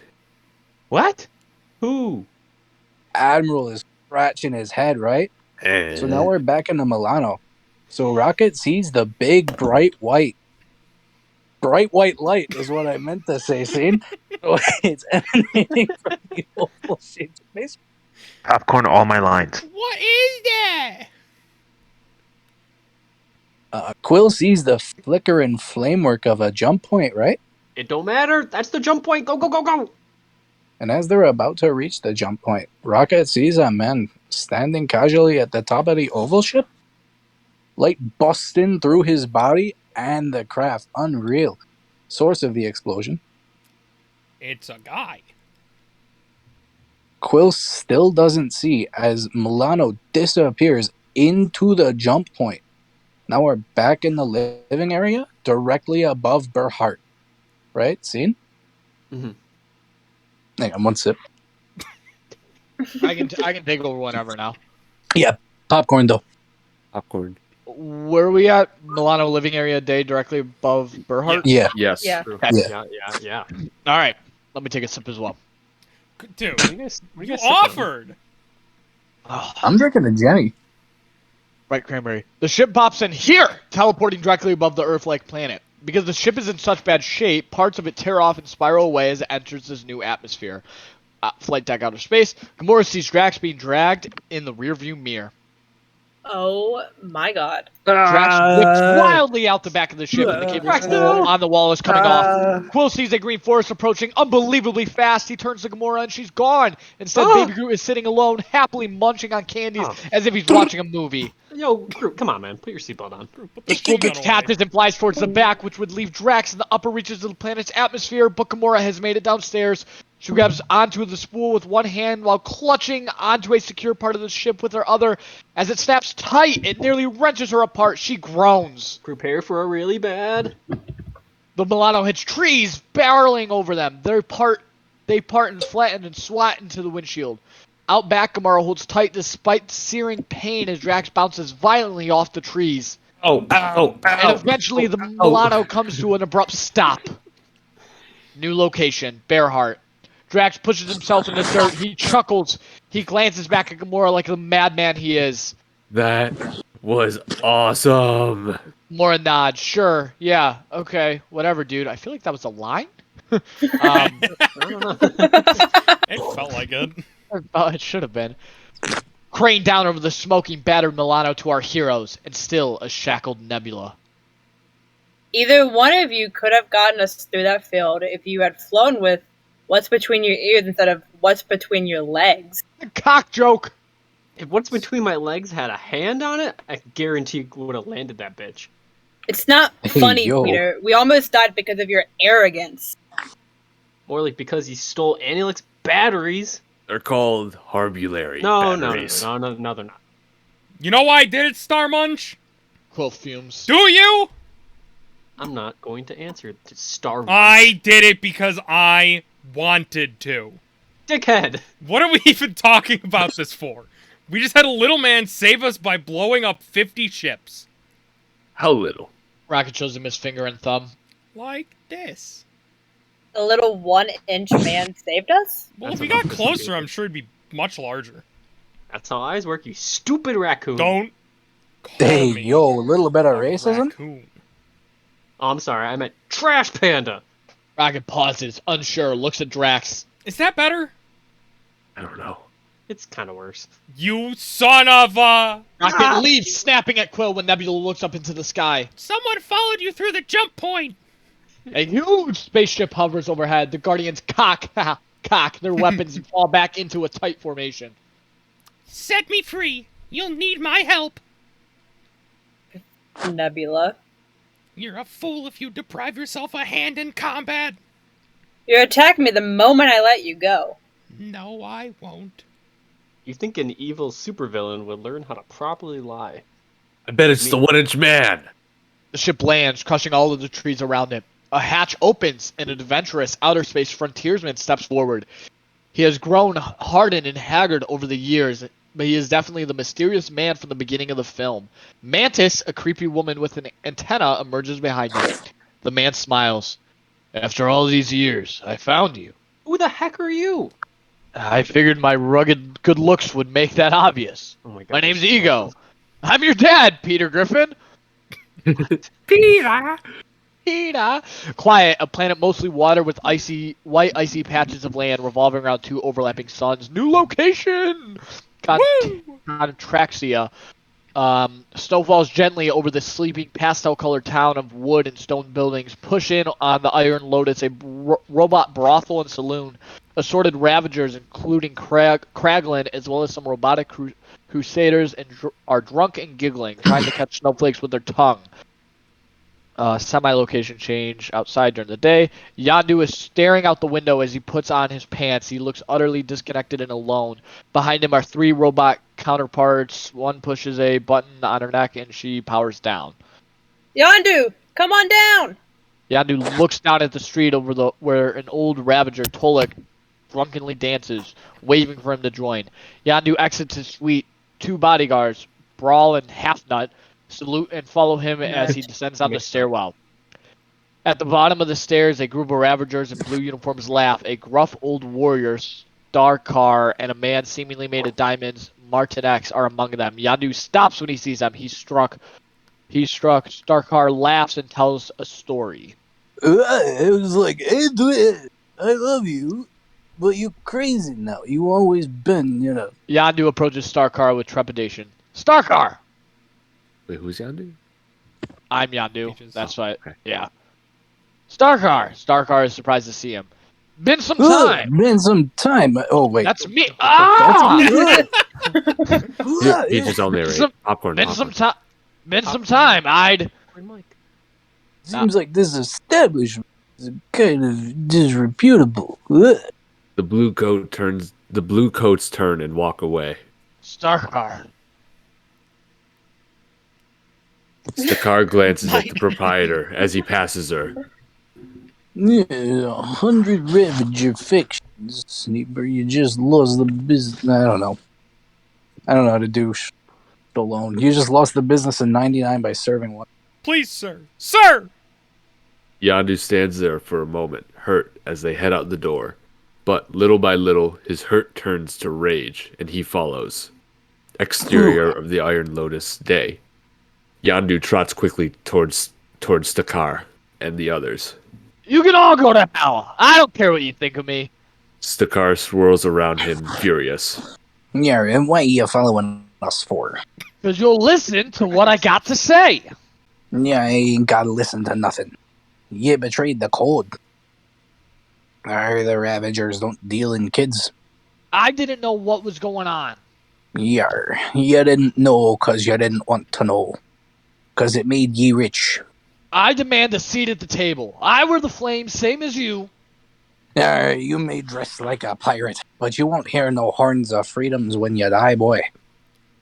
What? Who? Admiral is scratching his head, right? So now we're back in the Milano. So Rocket sees the big bright white light is what I meant to say, scene. So it's emanating from the oval shaped space. Popcorn all my lines. What is that? Quill sees the flickering flamework of a jump point, right? It don't matter. That's the jump point. Go, go, go, go. And as they're about to reach the jump point, Rocket sees a man standing casually at the top of the oval ship. Light busting through his body and the craft. Unreal. Source of the explosion. It's a guy. Quill still doesn't see as Milano disappears into the jump point. Now we're back in the living area, directly above Berhart. Right? Seen? Mhm. Hang on, one sip. I can take over whenever now. Yeah, popcorn though. Popcorn. Where are we at? Milano living area day directly above Berhart? Yeah. Yes. Yeah. True. Yeah. Yeah. All right. Let me take a sip as well. Dude, What do you guys you sipping on? offered. Oh, I'm drinking a Jenny. right, Cranberry. The ship pops in here, teleporting directly above the Earth-like planet. Because the ship is in such bad shape, parts of it tear off and spiral away as it enters this new atmosphere. Flight deck outer space. Gamora sees Drax being dragged in the rearview mirror. Oh my god. Drax whips wildly out the back of the ship, and the cable spool on the wall is coming off. Quill sees a green forest approaching unbelievably fast. He turns to Gamora, and she's gone. Instead, Baby Groot is sitting alone, happily munching on candies as if he's watching a movie. Yo, Groot, come on, man. Put your seatbelt on. The spool detaches and flies towards the back, which would leave Drax in the upper reaches of the planet's atmosphere, but Gamora has made it downstairs. She grabs onto the spool with one hand while clutching onto a secure part of the ship with her other. As it snaps tight, it nearly wrenches her apart. She groans. Prepare for a really bad. The Milano hits trees, barreling over them. They part and flatten and swat into the windshield. Out back, Gamora holds tight despite searing pain as Drax bounces violently off the trees. Oh, ow, ow. And eventually, the Milano comes to an abrupt stop. New location, Bearheart. Drax pushes himself in the dirt. He chuckles. He glances back at Gamora like the madman he is. That was awesome. Gamora nods. Sure. Yeah. Okay. Whatever, dude. I feel like that was a line. I don't know. It felt like it. Oh, it should have been. Crane down over the smoking, battered Milano to our heroes, and still a shackled Nebula. Either one of you could have gotten us through that field if you had flown with what's between your ears instead of what's between your legs. Cock joke! If what's between my legs had a hand on it, I guarantee you would have landed that bitch. It's not Hey, funny, yo. Peter. We almost died because of your arrogance. Or like because he stole Anilex's batteries. They're called Harbulary No, batteries. they're not. You know why I did it, Star Munch? Quill fumes. Do you? I'm not going to answer to Star Wars. I did it because I wanted to. Dickhead! What are we even talking about this for? We just had a little man save us by blowing up 50 ships. How little? Rocket shows him his finger and thumb. Like this. A little 1-inch man saved us? Well, That's if we got enough. closer, I'm sure it'd be much larger. That's how eyes work, you stupid raccoon. Don't call Hey, me yo, a little bit of a racism? raccoon. Oh, I'm sorry, I meant Trash Panda! Rocket pauses, unsure, looks at Drax. Is that better? I don't know. It's kind of worse. You son of a... Rocket leaves, snapping at Quill when Nebula looks up into the sky. Someone followed you through the jump point. A huge spaceship hovers overhead. The Guardians cock their weapons and fall back into a tight formation. Set me free. You'll need my help. Nebula. You're a fool if you deprive yourself a hand in combat. You attacked me the moment I let you go. No, I won't. You think an evil supervillain would learn how to properly lie? I bet it's the 1-inch man. The ship lands, crushing all of the trees around it. A hatch opens, and an adventurous outer space frontiersman steps forward. He has grown hardened and haggard over the years, but he is definitely the mysterious man from the beginning of the film. Mantis, a creepy woman with an antenna, emerges behind him. The man smiles. After all these years, I found you. Who the heck are you? I figured my rugged good looks would make that obvious. Oh my god. My name's Ego. I'm your dad, Peter Griffin. Peter! Peter. Quiet, a planet mostly water with white icy patches of land revolving around two overlapping suns. New location! Contraxia. Snow falls gently over the sleeping pastel-colored town of wood and stone buildings. Push in on the Iron Lotus, a robot brothel and saloon. Assorted ravagers, including Kraglin, as well as some robotic crusaders, are drunk and giggling, trying to catch snowflakes with their tongue. semi-location change outside during the day. Yondu is staring out the window as he puts on his pants. He looks utterly disconnected and alone. Behind him are 3 robot counterparts. One pushes a button on her neck and she powers down. Yondu, come on down! Yondu looks down at the street where an old Ravager, Tulk, drunkenly dances, waving for him to join. Yondu exits his suite. 2 bodyguards, Brawl and Half-Nut, salute and follow him as he descends down the stairwell. At the bottom of the stairs, a group of Ravagers in blue uniforms laugh. A gruff old warrior, Stakar, and a man seemingly made of diamonds, Martin X, are among them. Yondu stops when he sees them. He's struck. Stakar laughs and tells a story. It was like, hey, dude, I love you, but you're crazy now. You always been, you know. Yondu approaches Stakar with trepidation. Stakar! Wait, who's Yondu? I'm Yondu. Pages. That's right. Okay. Yeah. Stakar is surprised to see him. Been some time. Been some time. Oh, wait. That's me. Ah! Peaches all narrate. Popcorn. Been some time. Been some time. Seems like this establishment is kind of disreputable. Ugh. The blue coats turn and walk away. Stakar. Stakar glances at the proprietor as he passes her. Yeah, 100 Ravager fictions. Sneaper, you just lost the business. I don't know how to do alone. You just lost the business in 99 by serving one. Please, sir. Sir! Yondu stands there for a moment, hurt, as they head out the door. But little by little, his hurt turns to rage, and he follows. Exterior of the Iron Lotus day. Yondu trots quickly towards Stakar and the others. You can all go to hell. I don't care what you think of me. Stakar swirls around him, furious. Yeah, and what are you following us for? Because you'll listen to what I got to say. Yeah, I ain't gotta listen to nothing. You betrayed the code. The Ravagers don't deal in kids. I didn't know what was going on. Yeah, you didn't know because you didn't want to know. Because it made ye rich. I demand a seat at the table. I wear the flames, same as you. You may dress like a pirate, but you won't hear no horns of freedoms when you die, boy.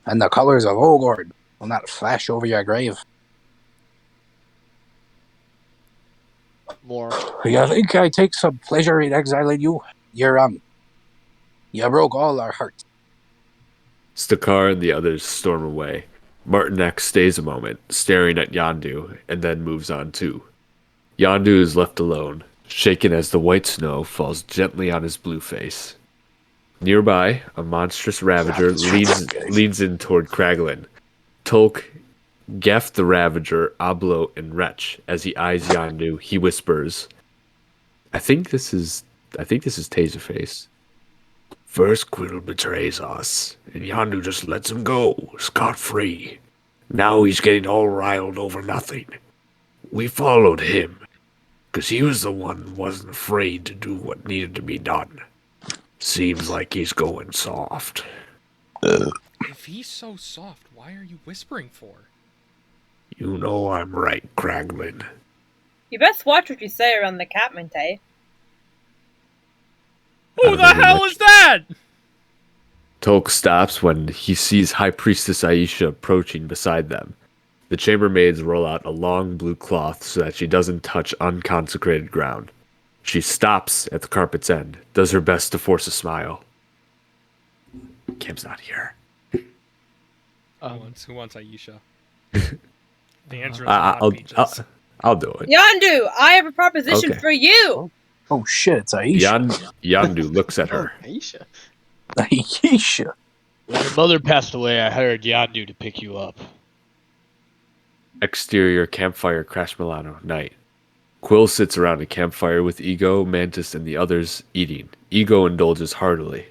And the colors of Ogord will not flash over your grave. More. You think I take some pleasure in exiling you? You're wrong. You broke all our hearts. Stakar and the others storm away. Martin X stays a moment, staring at Yondu, and then moves on too. Yondu is left alone, shaken as the white snow falls gently on his blue face. Nearby, a monstrous Ravager leans in toward Kraglin. Tulk, Geth the Ravager, Ablo, and Wretch. As he eyes Yondu, he whispers, I think this is Tasterface. First Quill betrays us, and Yondu just lets him go, scot-free. Now he's getting all riled over nothing. We followed him, because he was the one who wasn't afraid to do what needed to be done. Seems like he's going soft. If he's so soft, why are you whispering for? You know I'm right, Kraglin. You best watch what you say around the Catman, Tay. Who the hell is that? Tulk stops when he sees High Priestess Ayesha approaching beside them. The chambermaids roll out a long blue cloth so that she doesn't touch unconsecrated ground. She stops at the carpet's end, does her best to force a smile. Kim's not here. Who wants Ayesha? The answer is not Peaches. I'll do it. Yondu, I have a proposition for you. Oh shit, it's Ayesha. Yondu looks at her. Ayesha. Ayesha. When your mother passed away, I hired Yondu to pick you up. Exterior campfire Crash Milano, night. Quill sits around a campfire with Ego, Mantis, and the others eating. Ego indulges heartily.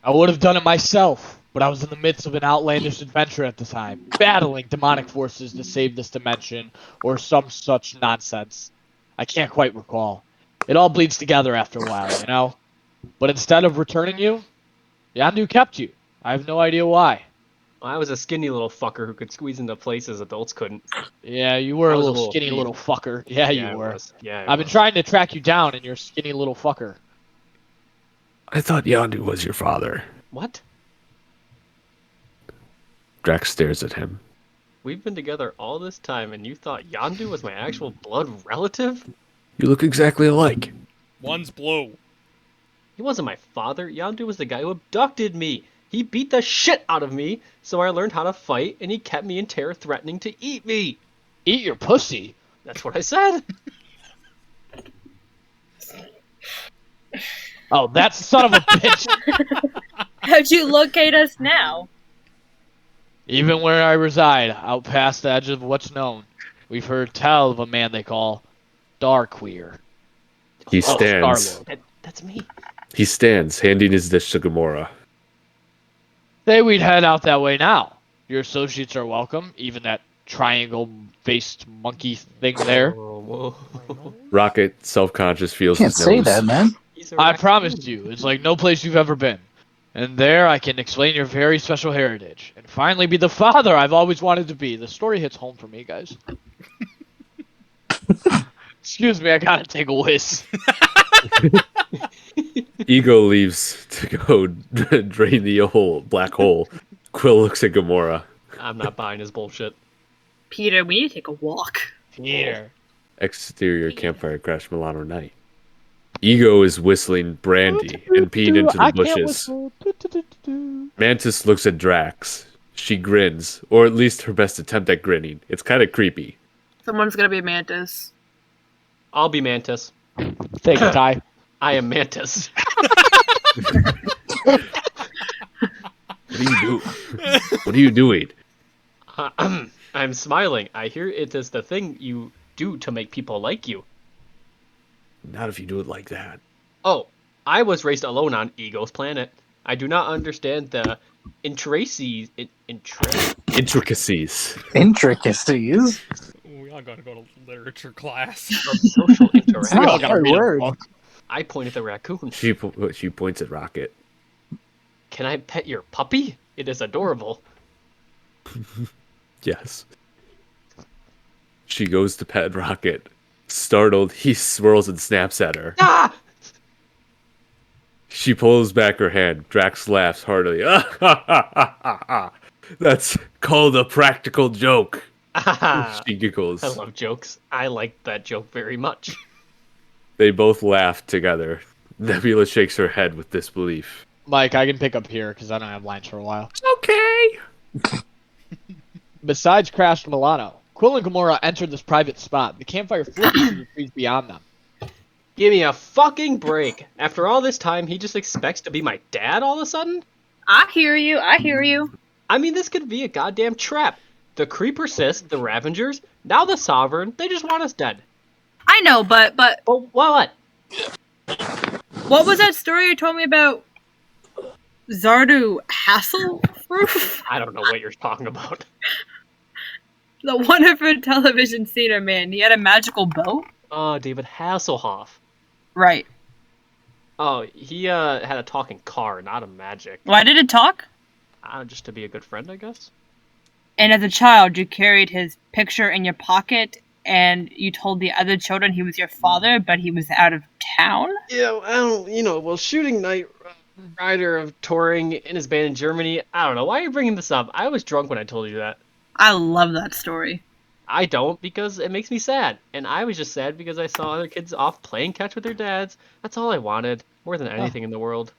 I would have done it myself, but I was in the midst of an outlandish adventure at the time, battling demonic forces to save this dimension, or some such nonsense. I can't quite recall. It all bleeds together after a while, you know? But instead of returning you, Yondu kept you. I have no idea why. I was a skinny little fucker who could squeeze into places adults couldn't. Yeah, you were I a was a little little skinny thief. little fucker. Yeah, you I were. was. Yeah, I've been trying to track you down, and you're a skinny little fucker. I thought Yondu was your father. What? Drax stares at him. We've been together all this time, and you thought Yondu was my actual blood relative? You look exactly alike. One's blue. He wasn't my father. Yondu was the guy who abducted me. He beat the shit out of me, so I learned how to fight, and he kept me in terror, threatening to eat me. Eat your pussy. That's what I said. Oh, that son of a bitch. How'd you locate us now? Even where I reside, out past the edge of what's known, we've heard tell of a man they call Darkweir. He Oh, stands. Star-Lord. That's me. He stands, handing his dish to Gamora. Say we'd head out that way now. Your associates are welcome, even that triangle-faced monkey thing there. Whoa, whoa. Rocket, self-conscious, feels Can't his say nose. that, man. He's a I raccoon. promised you, it's like no place you've ever been. And there I can explain your very special heritage, and finally be the father I've always wanted to be. The story hits home for me, guys. Excuse me, I gotta take a whiz. Ego leaves to go drain the black hole. Quill looks at Gamora. I'm not buying his bullshit. Peter, we need to take a walk. Here. Exterior campfire crash Milano night. Ego is whistling brandy and peeing into the bushes. Mantis looks at Drax. She grins, or at least her best attempt at grinning. It's kind of creepy. Someone's gonna be a Mantis. I'll be Mantis. Thanks, Ty. I am Mantis. What are you doing? What are you doing? I'm smiling. I hear it is the thing you do to make people like you. Not if you do it like that. Oh, I was raised alone on Ego's planet. I do not understand the intricacies. Intricacies. Intricacies. We all gotta go to literature class. Of social It's interaction. not a hard word. I point at the raccoon. She points at Rocket. Can I pet your puppy? It is adorable. Yes. She goes to pet Rocket. Startled, he swirls and snaps at her. Ah! She pulls back her hand. Drax laughs heartily. That's called a practical joke. She giggles. I love jokes. I like that joke very much. They both laugh together. Nebula shakes her head with disbelief. Mike, I can pick up here because I don't have lines for a while. Okay. Besides Crash Milano, Quill and Gamora entered this private spot. The campfire flickers to the trees beyond them. Give me a fucking break. After all this time, he just expects to be my dad all of a sudden? I hear you. I hear you. I mean, this could be a goddamn trap. The Kree persist, the Ravengers, now the Sovereign, they just want us dead. I know, but But what? what was that story you told me about Zardu Hasslehoff? I don't know what you're talking about. The wonderful television scener man. He had a magical boat? Oh, David Hasselhoff. Right. Oh, he had a talking car, not a magic. Why did it talk? Just to be a good friend, I guess. And as a child, you carried his picture in your pocket, and you told the other children he was your father, but he was out of town? Yeah, I don't, shooting Knight Rider of touring in his band in Germany, I don't know. Why are you bringing this up? I was drunk when I told you that. I love that story. I don't, because it makes me sad. And I was just sad because I saw other kids off playing catch with their dads. That's all I wanted, more than anything in the world.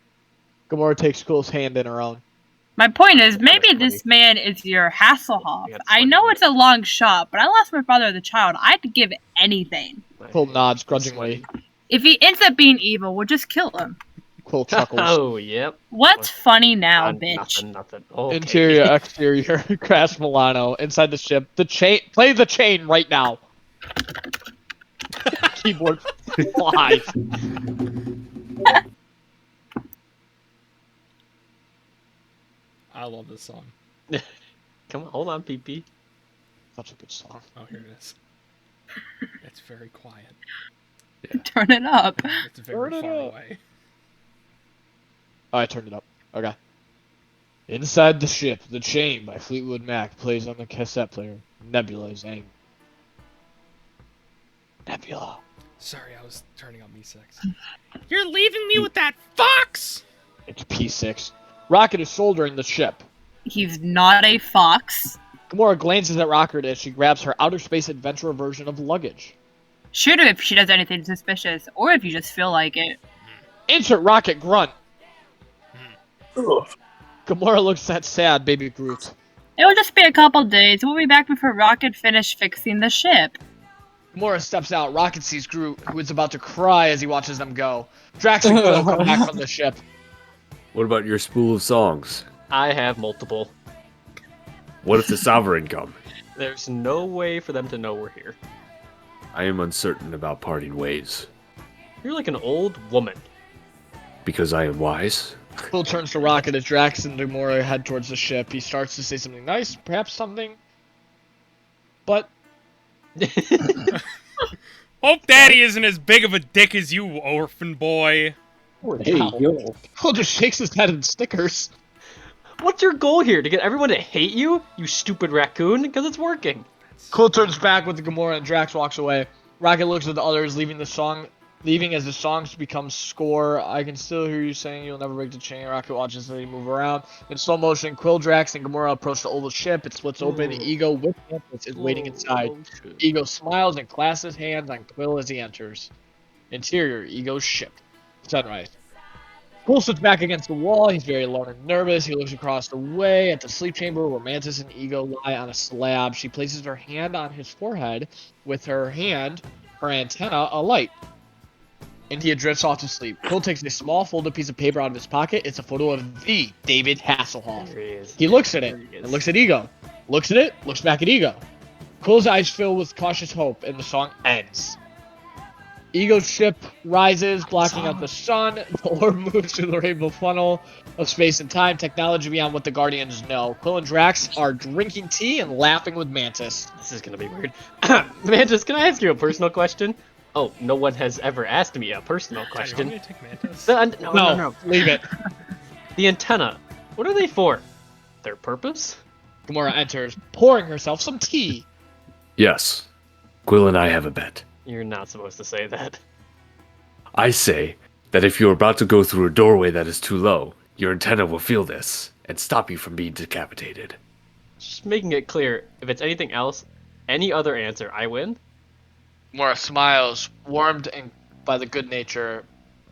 Gamora takes Quill's hand in her own. My point is, maybe That's this man is your Hasslehoff. Yeah, it's I funny, know but- it's a long shot, but I lost my father as a child. I'd give anything. Quill nods grudgingly. If he ends up being evil, we'll just kill him. Quill chuckles. Oh, yep. What's funny now, bitch? Nothing. Okay. Interior, exterior, Crash Milano, inside the ship. The chain. Play the chain right now. Keyboard flies. I love this song. Come on, hold on, PP. Such a good song. Oh, here it is. It's very quiet. Turn it up. It's very Turn it far up. away. Oh, I turned it up. Okay. Inside the ship, The Chain by Fleetwood Mac plays on the cassette player. Nebula is angry. Nebula. Sorry, I was turning on me6. You're leaving me with that fox! It's P6. Rocket is soldering the ship. He's not a fox. Gamora glances at Rocket as she grabs her outer space adventurer version of luggage. Shoot her if she does anything suspicious, or if you just feel like it. Insert Rocket grunt. Gamora looks at sad baby Groot. It will just be a couple days. We'll be back before Rocket finished fixing the ship. Gamora steps out. Rocket sees Groot, who is about to cry as he watches them go. Drax and Quill come back from the ship. What about your spool of songs? I have multiple. What if the Sovereign come? There's no way for them to know we're here. I am uncertain about parting ways. You're like an old woman. Because I am wise? Quill turns to Rocket as Drax and Gamora head towards the ship. He starts to say something nice, perhaps something. But Hope Daddy isn't as big of a dick as you, orphan boy. Hey, yo. Quill just shakes his head and snickers. What's your goal here? To get everyone to hate you? You stupid raccoon? Because it's working. Quill turns back with Gamora and Drax walks away. Rocket looks at the others, leaving as the songs become score. I can still hear you saying you'll never break the chain. Rocket watches as they move around. In slow motion, Quill, Drax, and Gamora approach the oval ship. It splits open. Ego with Mantis is waiting inside. Ego smiles and clasps his hands on Quill as he enters. Interior, Ego's ship. Sunrise. Quill sits back against the wall. He's very alone and nervous. He looks across the way at the sleep chamber where Mantis and Ego lie on a slab. She places her hand on his forehead. With her hand, her antenna alight. And he drifts off to sleep. Quill takes a small folded piece of paper out of his pocket. It's a photo of the David Hasslehoff. There he is. He looks at it There he is. and looks at Ego. Looks at it, looks back at Ego. Quill's eyes fill with cautious hope, and the song ends. Ego's ship rises, blocking out the sun. The orb moves through the rainbow funnel of space and time, technology beyond what the Guardians know. Quill and Drax are drinking tea and laughing with Mantis. This is gonna be weird. Mantis, can I ask you a personal question? Oh, no one has ever asked me a personal Daddy, question. want me to take Mantis? No. Leave it. The antenna. What are they for? Their purpose? Gamora enters, pouring herself some tea. Yes. Quill and I have a bet. You're not supposed to say that. I say that if you're about to go through a doorway that is too low, your antenna will feel this and stop you from being decapitated. Just making it clear, if it's anything else, any other answer, I win. Gamora smiles, warmed by the good nature,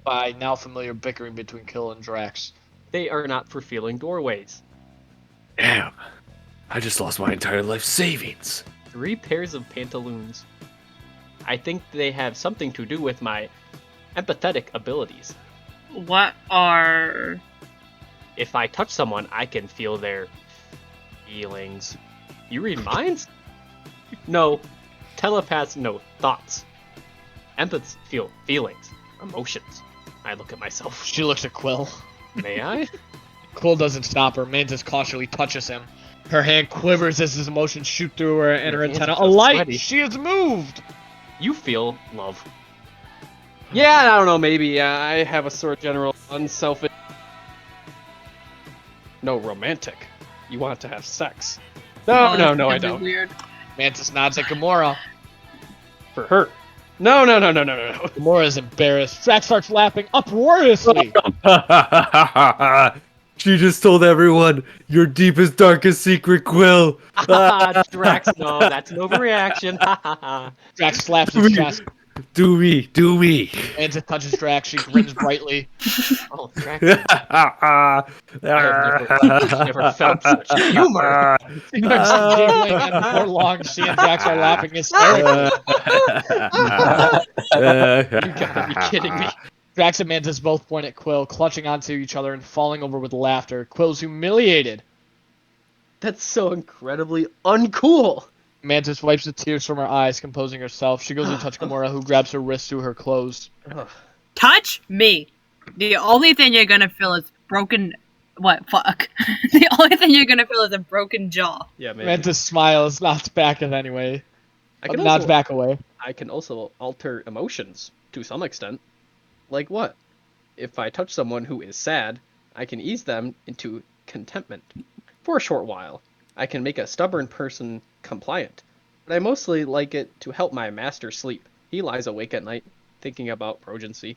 by now familiar bickering between Quill and Drax. They are not for feeling doorways. Damn. I just lost my entire life savings. 3 pairs of pantaloons. I think they have something to do with my empathetic abilities. What are... If I touch someone, I can feel their feelings. You read minds? No. Telepaths know thoughts. Empaths feel feelings, emotions. I look at myself. She looks at Quill. May I? Quill doesn't stop her. Mantis cautiously touches him. Her hand quivers as his emotions shoot through her and her Your hands antenna are so alight. sweaty. She is moved. You feel love. Yeah, I don't know, maybe. I have a sort of general unselfish... No, romantic. You want to have sex. No, Oh, no, that's no, I gonna be don't. Weird. Mantis nods at Gamora. For her. No. Gamora is embarrassed. Drax starts laughing uproariously. She just told everyone your deepest, darkest secret, Quill. Drax, no, that's an overreaction. Drax slaps his chest. Do me. Mantis touches Drax. She grins brightly. Oh, Drax. I have never felt such humor. She starts giggling, and before long, she and Drax are laughing hysterically. You gotta be kidding me. Drax and Mantis both point at Quill, clutching onto each other and falling over with laughter. Quill's humiliated. That's so incredibly uncool. Mantis wipes the tears from her eyes, composing herself. She goes to touch Gamora, who grabs her wrist through her clothes. Touch me. The only thing you're gonna feel is broken... What? Fuck. The only thing you're gonna feel is a broken jaw. Yeah, man. Mantis smiles, nods back anyway. Nods back away. I can also alter emotions to some extent. Like what? If I touch someone who is sad, I can ease them into contentment. For a short while, I can make a stubborn person compliant, but I mostly like it to help my master sleep. He lies awake at night, thinking about progency.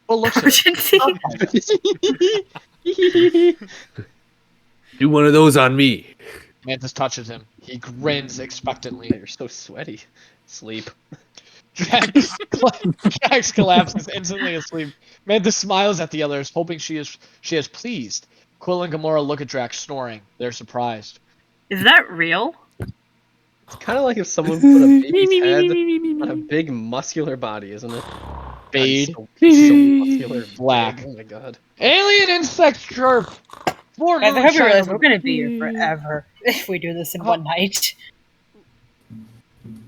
Well, look, sir. Do one of those on me. Mantis touches him. He grins expectantly. You're so sweaty. Sleep. Drax collapses instantly asleep. Mantis smiles at the others, hoping she is pleased. Quill and Gamora look at Drax snoring. They're surprised. Is that real? It's kind of like if someone put a baby's head on a big muscular body, isn't it? Fade. So muscular. Black. Big. Oh my god. Alien insect chirp. More Guys, I hope you moonshine realize on we're the- gonna be here forever if we do this in one night.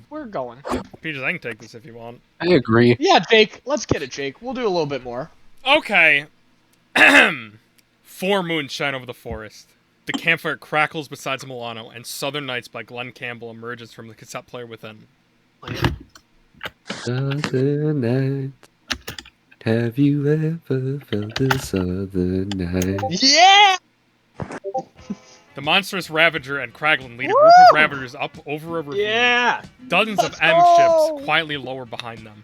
We're going. Peaches, I can take this if you want. I agree. Yeah, Jake. Let's get it, Jake. We'll do a little bit more. Okay. 4 moons shine over the forest. The campfire crackles beside Milano, and Southern Nights by Glenn Campbell emerges from the cassette player within. Southern night. Have you ever felt the southern night? Yeah! The monstrous Ravager and Kraglin lead a group of Ravagers up over a ravine. Yeah! Dozens of Let's M go! ships quietly lower behind them.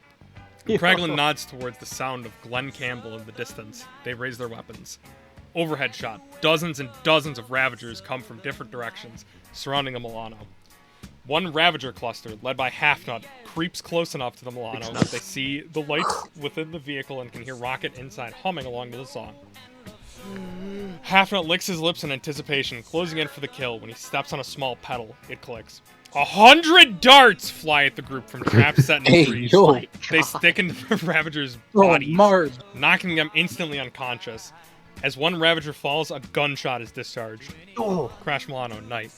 Kraglin nods towards the sound of Glenn Campbell in the distance. They raise their weapons. Overhead shot. Dozens and dozens of Ravagers come from different directions, surrounding the Milano. One Ravager cluster, led by Half-Nut, creeps close enough to the Milano that they see the lights within the vehicle and can hear Rocket inside humming along to the song. Half-Nut licks his lips in anticipation, closing in for the kill. When he steps on a small pedal, it clicks. 100 darts fly at the group from traps set in the Hey, trees. yo. They stick into the Ravagers' Oh, bodies, Mars. knocking them instantly unconscious. As one Ravager falls, a gunshot is discharged. Crash Milano, night.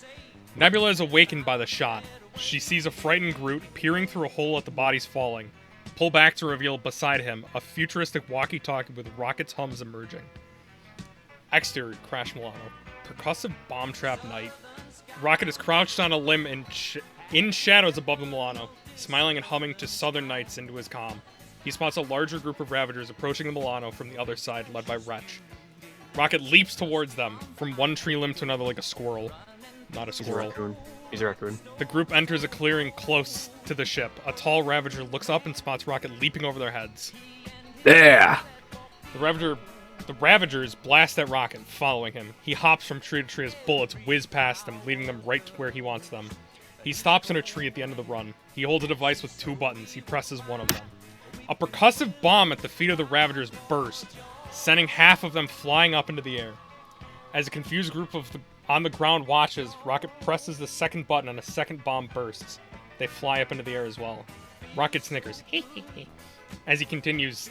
Nebula is awakened by the shot. She sees a frightened Groot peering through a hole at the bodies falling. Pull back to reveal beside him a futuristic walkie-talkie with Rocket's hums emerging. Exterior, Crash Milano. Percussive bomb trap night. Rocket is crouched on a limb in shadows above the Milano, smiling and humming to Southern Nights into his comm. He spots a larger group of Ravagers approaching the Milano from the other side, led by Wretch. Rocket leaps towards them, from one tree limb to another like a squirrel. Not a squirrel. He's a raccoon. The group enters a clearing close to the ship. A tall Ravager looks up and spots Rocket leaping over their heads. Yeah! The Ravagers blast at Rocket, following him. He hops from tree to tree as bullets whiz past him, leading them right to where he wants them. He stops in a tree at the end of the run. He holds a device with 2 buttons. He presses one of them. A percussive bomb at the feet of the Ravagers bursts, sending half of them flying up into the air. As a confused group on the ground watches, Rocket presses the second button and a second bomb bursts. They fly up into the air as well. Rocket snickers, as he continues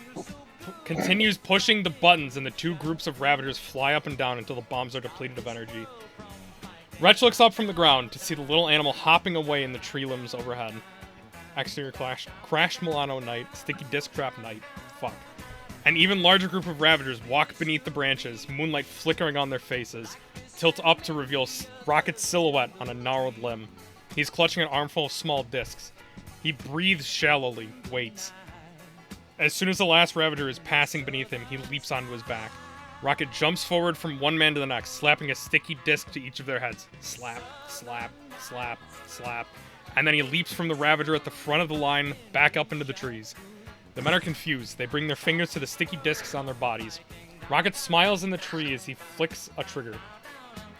pushing the buttons, and the 2 groups of Ravagers fly up and down until the bombs are depleted of energy. Wretch looks up from the ground to see the little animal hopping away in the tree limbs overhead. Exterior Crash Milano night, Sticky Disc Trap night. Fuck. An even larger group of Ravagers walk beneath the branches, moonlight flickering on their faces, tilt up to reveal Rocket's silhouette on a gnarled limb. He's clutching an armful of small discs. He breathes shallowly, waits. As soon as the last Ravager is passing beneath him, he leaps onto his back. Rocket jumps forward from one man to the next, slapping a sticky disc to each of their heads. Slap, slap, slap, slap. And then he leaps from the Ravager at the front of the line, back up into the trees. The men are confused. They bring their fingers to the sticky discs on their bodies. Rocket smiles in the tree as he flicks a trigger.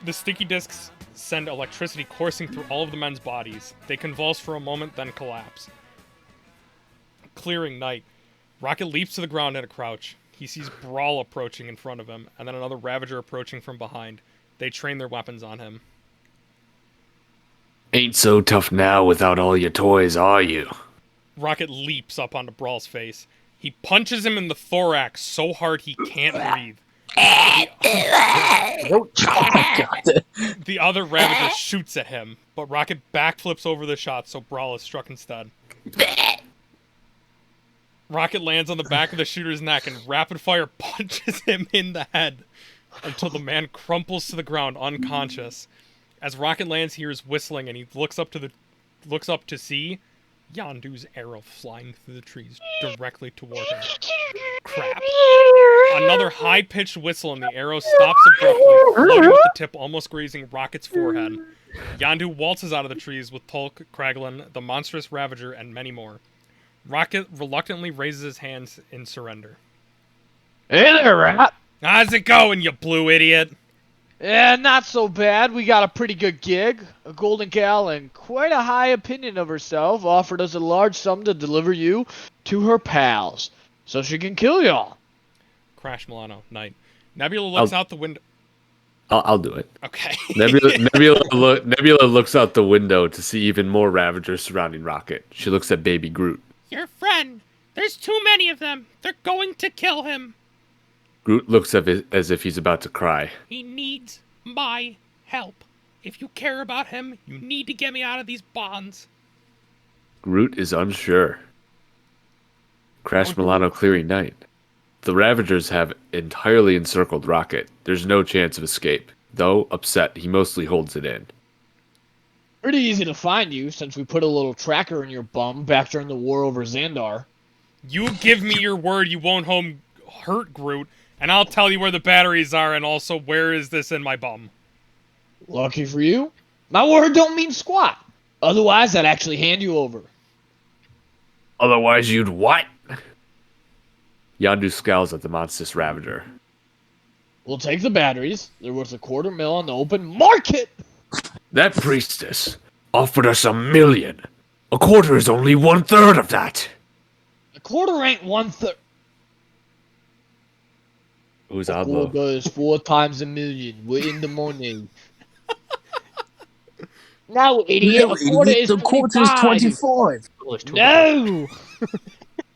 The sticky discs send electricity coursing through all of the men's bodies. They convulse for a moment, then collapse. Clearing night. Rocket leaps to the ground at a crouch. He sees Brawl approaching in front of him, and then another Ravager approaching from behind. They train their weapons on him. Ain't so tough now without all your toys, are you? Rocket leaps up onto Brawl's face. He punches him in the thorax so hard he can't breathe. Oh my god. The other Ravager shoots at him, but Rocket backflips over the shot so Brawl is struck instead. Rocket lands on the back of the shooter's neck and rapid-fire punches him in the head until the man crumples to the ground unconscious. As Rocket lands, he hears whistling and he looks up to see Yondu's arrow flying through the trees directly toward him. Crap. Another high-pitched whistle and the arrow stops abruptly, floating with the tip almost grazing Rocket's forehead. Yondu waltzes out of the trees with Tulk, Kraglin, the monstrous Ravager, and many more. Rocket reluctantly raises his hands in surrender. Hey there, Rat. How's it going, you blue idiot? Yeah, not so bad. We got a pretty good gig. A golden gal and quite a high opinion of herself offered us a large sum to deliver you to her pals, so she can kill y'all. Crash Milano, night. Nebula looks out the window. I'll do it. Okay. Nebula looks out the window to see even more Ravagers surrounding Rocket. She looks at baby Groot. Your friend. There's too many of them. They're going to kill him. Groot looks as if he's about to cry. He needs my help. If you care about him, you need to get me out of these bonds. Groot is unsure. Crash Milano clearing night. The Ravagers have entirely encircled Rocket. There's no chance of escape. Though upset, he mostly holds it in. Pretty easy to find you, since we put a little tracker in your bum back during the war over Xandar. You give me your word you won't hurt Groot, and I'll tell you where the batteries are and also where is this in my bum. Lucky for you. My word don't mean squat. Otherwise, I'd actually hand you over. Otherwise, you'd what? Yondu scowls at the monstrous Ravager. We'll take the batteries. They're worth $250,000 on the open market. That priestess offered us $1 million. A quarter is only 1/3 of that. A quarter ain't 1/3. Who's A Outlaw? quarter is 4 times $1 million. We're in the morning. No, idiot. A quarter is 25. No!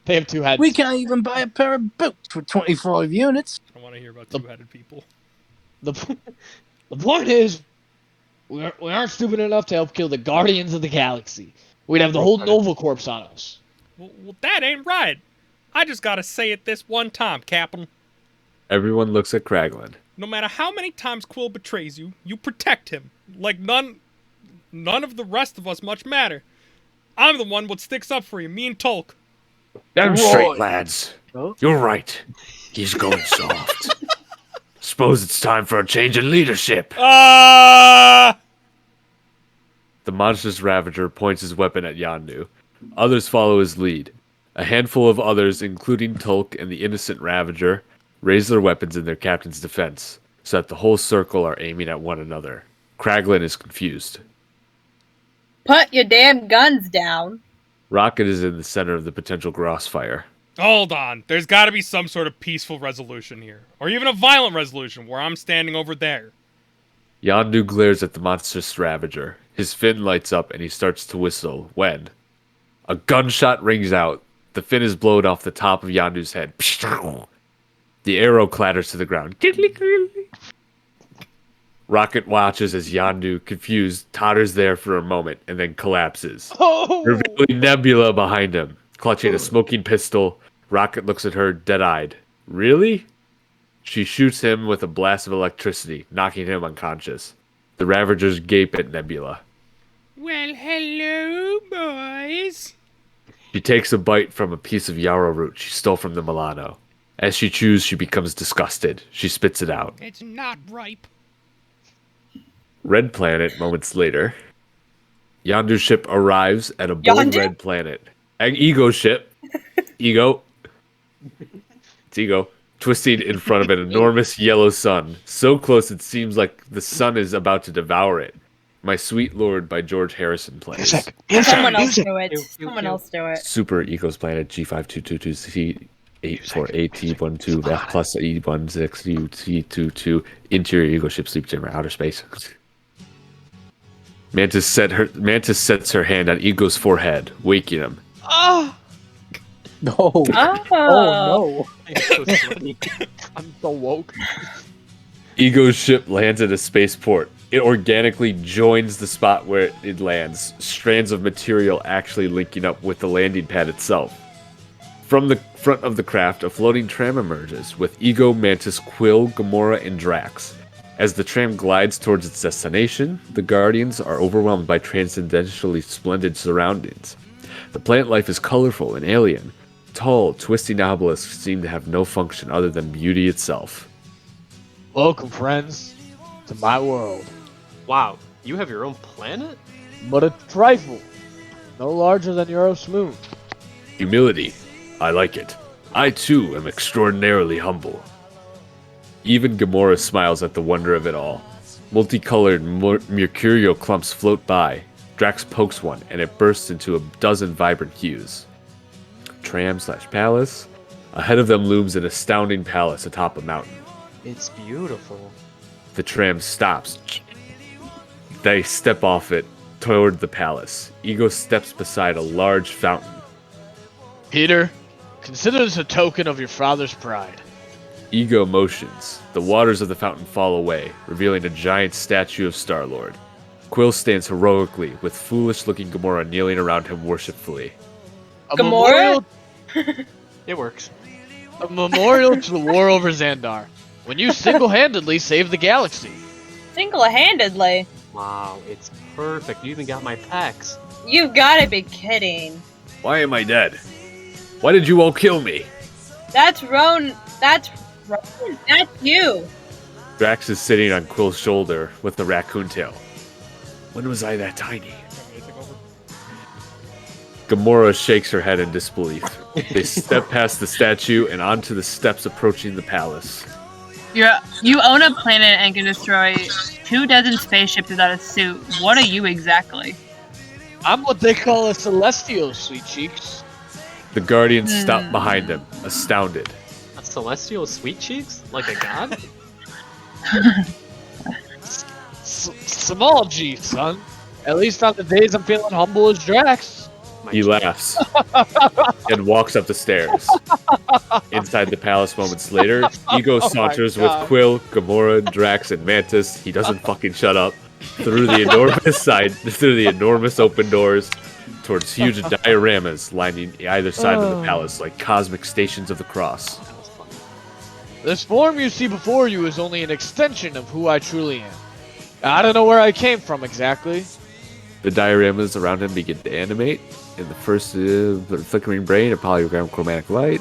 They have 2 heads. We can't even buy a pair of boots for 25 units. I don't want to hear about two-headed people. The point is, we aren't stupid enough to help kill the Guardians of the Galaxy. We'd have the whole Nova Corps on us. Well, that ain't right. I just gotta say it this one time, Captain. Everyone looks at Kraglin. No matter how many times Quill betrays you, you protect him. Like none of the rest of us much matter. I'm the one what sticks up for you, me and Tulk. Damn straight, lads. Huh? You're right. He's going soft. Suppose it's time for a change in leadership. The monstrous Ravager points his weapon at Yondu. Others follow his lead. A handful of others, including Tulk and the innocent Ravager, raise their weapons in their captain's defense, so that the whole circle are aiming at one another. Kraglin is confused. Put your damn guns down. Rocket is in the center of the potential crossfire. Hold on. There's gotta be some sort of peaceful resolution here. Or even a violent resolution where I'm standing over there. Yondu glares at the monstrous Ravager. His fin lights up and he starts to whistle when a gunshot rings out. The fin is blown off the top of Yondu's head. The arrow clatters to the ground. Rocket watches as Yondu, confused, totters there for a moment and then collapses, revealing Nebula behind him, clutching a smoking pistol. Rocket looks at her, dead-eyed. Really? She shoots him with a blast of electricity, knocking him unconscious. The Ravagers gape at Nebula. Well, hello, boys. She takes a bite from a piece of yarrow root she stole from the Milano. As she chews, she becomes disgusted. She spits it out. It's not ripe. Red Planet, moments later. Yondu's ship arrives at a bold red planet. An ego ship. Ego. It's Ego. Twisting in front of an enormous yellow sun. So close it seems like the sun is about to devour it. My Sweet Lord by George Harrison plays. Someone else do it. Someone else do it. Super Ego's Planet G5222C84AT12 F plus E16UT22 Interior Ego Ship Sleep Jammer Outer Space. Mantis sets her hand on Ego's forehead, waking him. Oh! No. Oh no. I'm so woke. Ego's ship lands at a spaceport. It organically joins the spot where it lands, strands of material actually linking up with the landing pad itself. From the front of the craft, a floating tram emerges, with Ego, Mantis, Quill, Gamora, and Drax. As the tram glides towards its destination, the Guardians are overwhelmed by transcendentally splendid surroundings. The plant life is colorful and alien. Tall, twisting obelisks seem to have no function other than beauty itself. Welcome, friends, to my world. Wow, you have your own planet? But a trifle, no larger than your Earth's moon. Humility. I like it. I too am extraordinarily humble. Even Gamora smiles at the wonder of it all. Multicolored mercurial clumps float by. Drax pokes one, and it bursts into a dozen vibrant hues. Tram/palace. Ahead of them looms an astounding palace atop a mountain. It's beautiful. The tram stops. They step off it toward the palace. Ego steps beside a large fountain. Peter, consider this a token of your father's pride. Ego motions. The waters of the fountain fall away, revealing a giant statue of Star-Lord. Quill stands heroically, with foolish-looking Gamora kneeling around him worshipfully. A Gamora? memorial, It works. a memorial to the war over Xandar, when you single-handedly saved the galaxy. Single-handedly? Wow, it's perfect. You even got my packs. You've gotta be kidding. Why am I dead? Why did you all kill me? That's Roan. That's Roan. That's you. Drax is sitting on Quill's shoulder with the raccoon tail. When was I that tiny? Want me to take over? Gamora shakes her head in disbelief. They step past the statue and onto the steps approaching the palace. You own a planet and can destroy 24 spaceships without a suit. What are you exactly? I'm what they call a celestial, sweet cheeks. The Guardians stop behind him, astounded. A celestial sweet cheeks? Like a god? Small G, son. At least on the days I'm feeling humble as Drax. He laughs and walks up the stairs. Inside the palace moments later, Ego saunters with God. Quill, Gamora, Drax, and Mantis. He doesn't fucking shut up. Through the enormous open doors, towards huge dioramas lining either side of the palace like cosmic stations of the cross. This form you see before you is only an extension of who I truly am. I don't know where I came from exactly. The dioramas around him begin to animate. In the first flickering brain, a polygram chromatic light.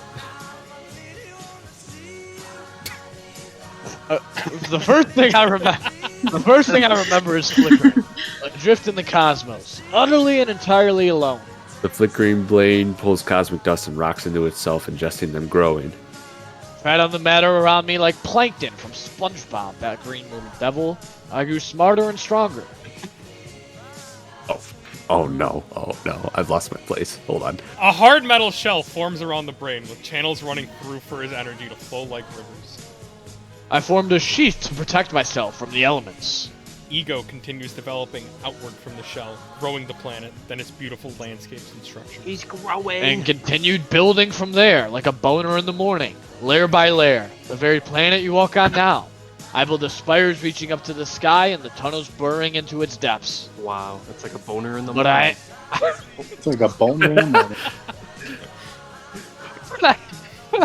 The first thing I remember is flickering, adrift in the cosmos, utterly and entirely alone. The flickering brain pulls cosmic dust and rocks into itself, ingesting them, growing. Fed on the matter around me like plankton from SpongeBob, that green little devil. I grew smarter and stronger. Oh no, I've lost my place. Hold on. A hard metal shell forms around the brain, with channels running through for his energy to flow like rivers. I formed a sheath to protect myself from the elements. Ego continues developing outward from the shell, growing the planet, then its beautiful landscapes and structures. He's growing. And continued building from there, like a boner in the morning, layer by layer, the very planet you walk on now. I built the spires reaching up to the sky and the tunnels burrowing into its depths. Wow, that's like a boner in the But morning. It's like a boner in the morning.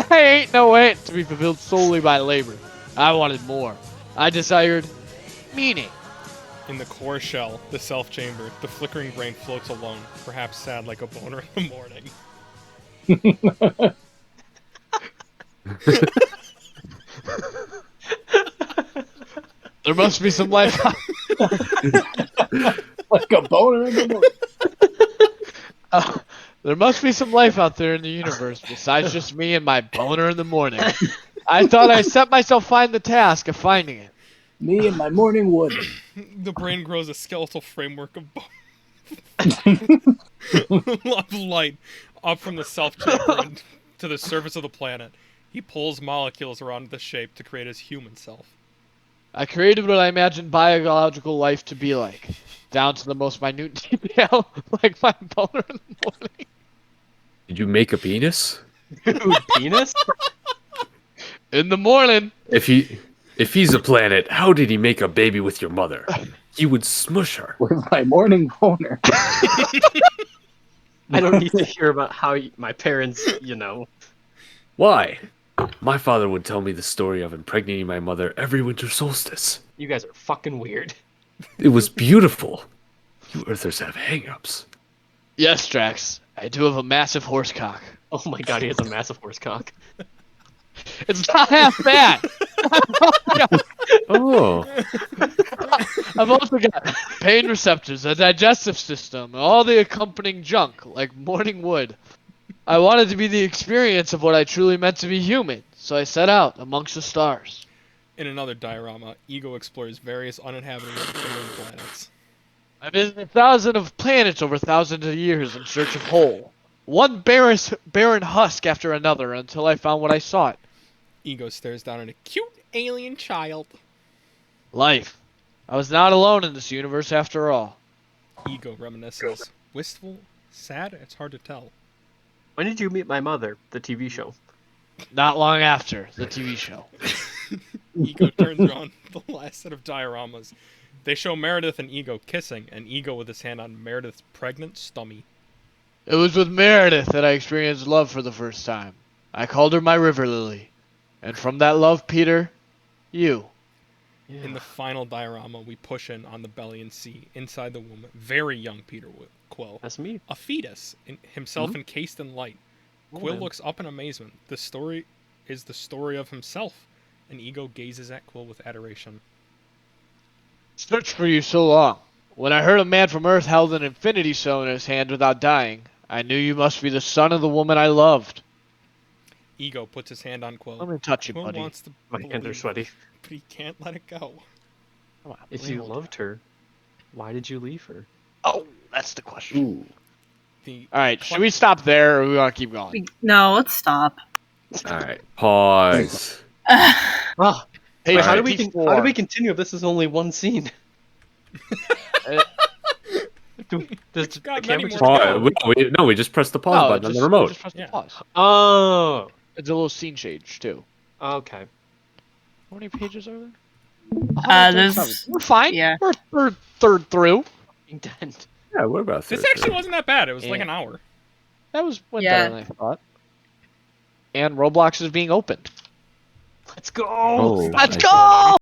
I ain't no ant to be fulfilled solely by labor. I wanted more. I desired meaning. In the core shell, the self chamber, the flickering brain floats alone, perhaps sad like a boner in the morning. There must be some life. Like a boner in the morning. There must be some life out there in the universe besides just me and my boner in the morning. I thought I set myself find the task of finding it. Me and my morning wood. The brain grows a skeletal framework of of light up from the self chamber and to the surface of the planet. He pulls molecules around the shape to create his human self. I created what I imagined biological life to be like, down to the most minute detail, like my boner in the morning. Did you make a penis? Dude, penis? In the morning. If he's a planet, how did he make a baby with your mother? He would smush her. With my morning boner. I don't need to hear about how my parents, Why? My father would tell me the story of impregnating my mother every winter solstice. You guys are fucking weird. It was beautiful. You Earthers have hang-ups. Yes, Drax. I do have a massive horse cock. Oh my god, he has a massive horse cock. It's not half bad. Oh. I've also got pain receptors, a digestive system, and all the accompanying junk, like morning wood. I wanted to be the experience of what I truly meant to be human, so I set out amongst the stars. In another diorama, Ego explores various uninhabited alien planets. I visited 1,000 of planets over thousands of years in search of whole. One barren husk after another until I found what I sought. Ego stares down at a cute alien child. Life. I was not alone in this universe after all. Ego reminisces. Wistful? Sad? It's hard to tell. When did you meet my mother? The TV show. Not long after the TV show. Ego turns around the last set of dioramas. They show Meredith and Ego kissing, and Ego with his hand on Meredith's pregnant stummy. It was with Meredith that I experienced love for the first time. I called her my river lily. And from that love, Peter, you. Yeah. In the final diorama, we push in on the belly and see, inside the womb, very young Peter Quill. That's me. A fetus, himself encased in light. Quill man. looks up in amazement. The story is the story of himself, and Ego gazes at Quill with adoration. Searched for you so long. When I heard a man from Earth held an infinity stone in his hand without dying, I knew you must be the son of the woman I loved. Ego puts his hand on Quill. Let me touch you, Quill buddy. wants to My hands are believe, sweaty. but he can't let it go. Come on, If let me you hold loved her, why did you leave her? Oh, that's the question. Ooh. Alright, should we stop there or we want to keep going? No, let's stop. All right. Pause. Ah, Hey, how do P4. we continue if this is only one scene? Does the got camera many just more. go? We just pressed the pause No, button on just, the remote. just press the Yeah. pause. Oh, It's a little scene change, too. okay. How many pages are there? There's- 137. We're fine. yeah. We're third through. Intent. Yeah, we're about This third actually through. wasn't that bad. It was like Yeah. an hour. That went Yeah. better than I thought. And Roblox is being opened. Let's go. Oh, Let's nice. go!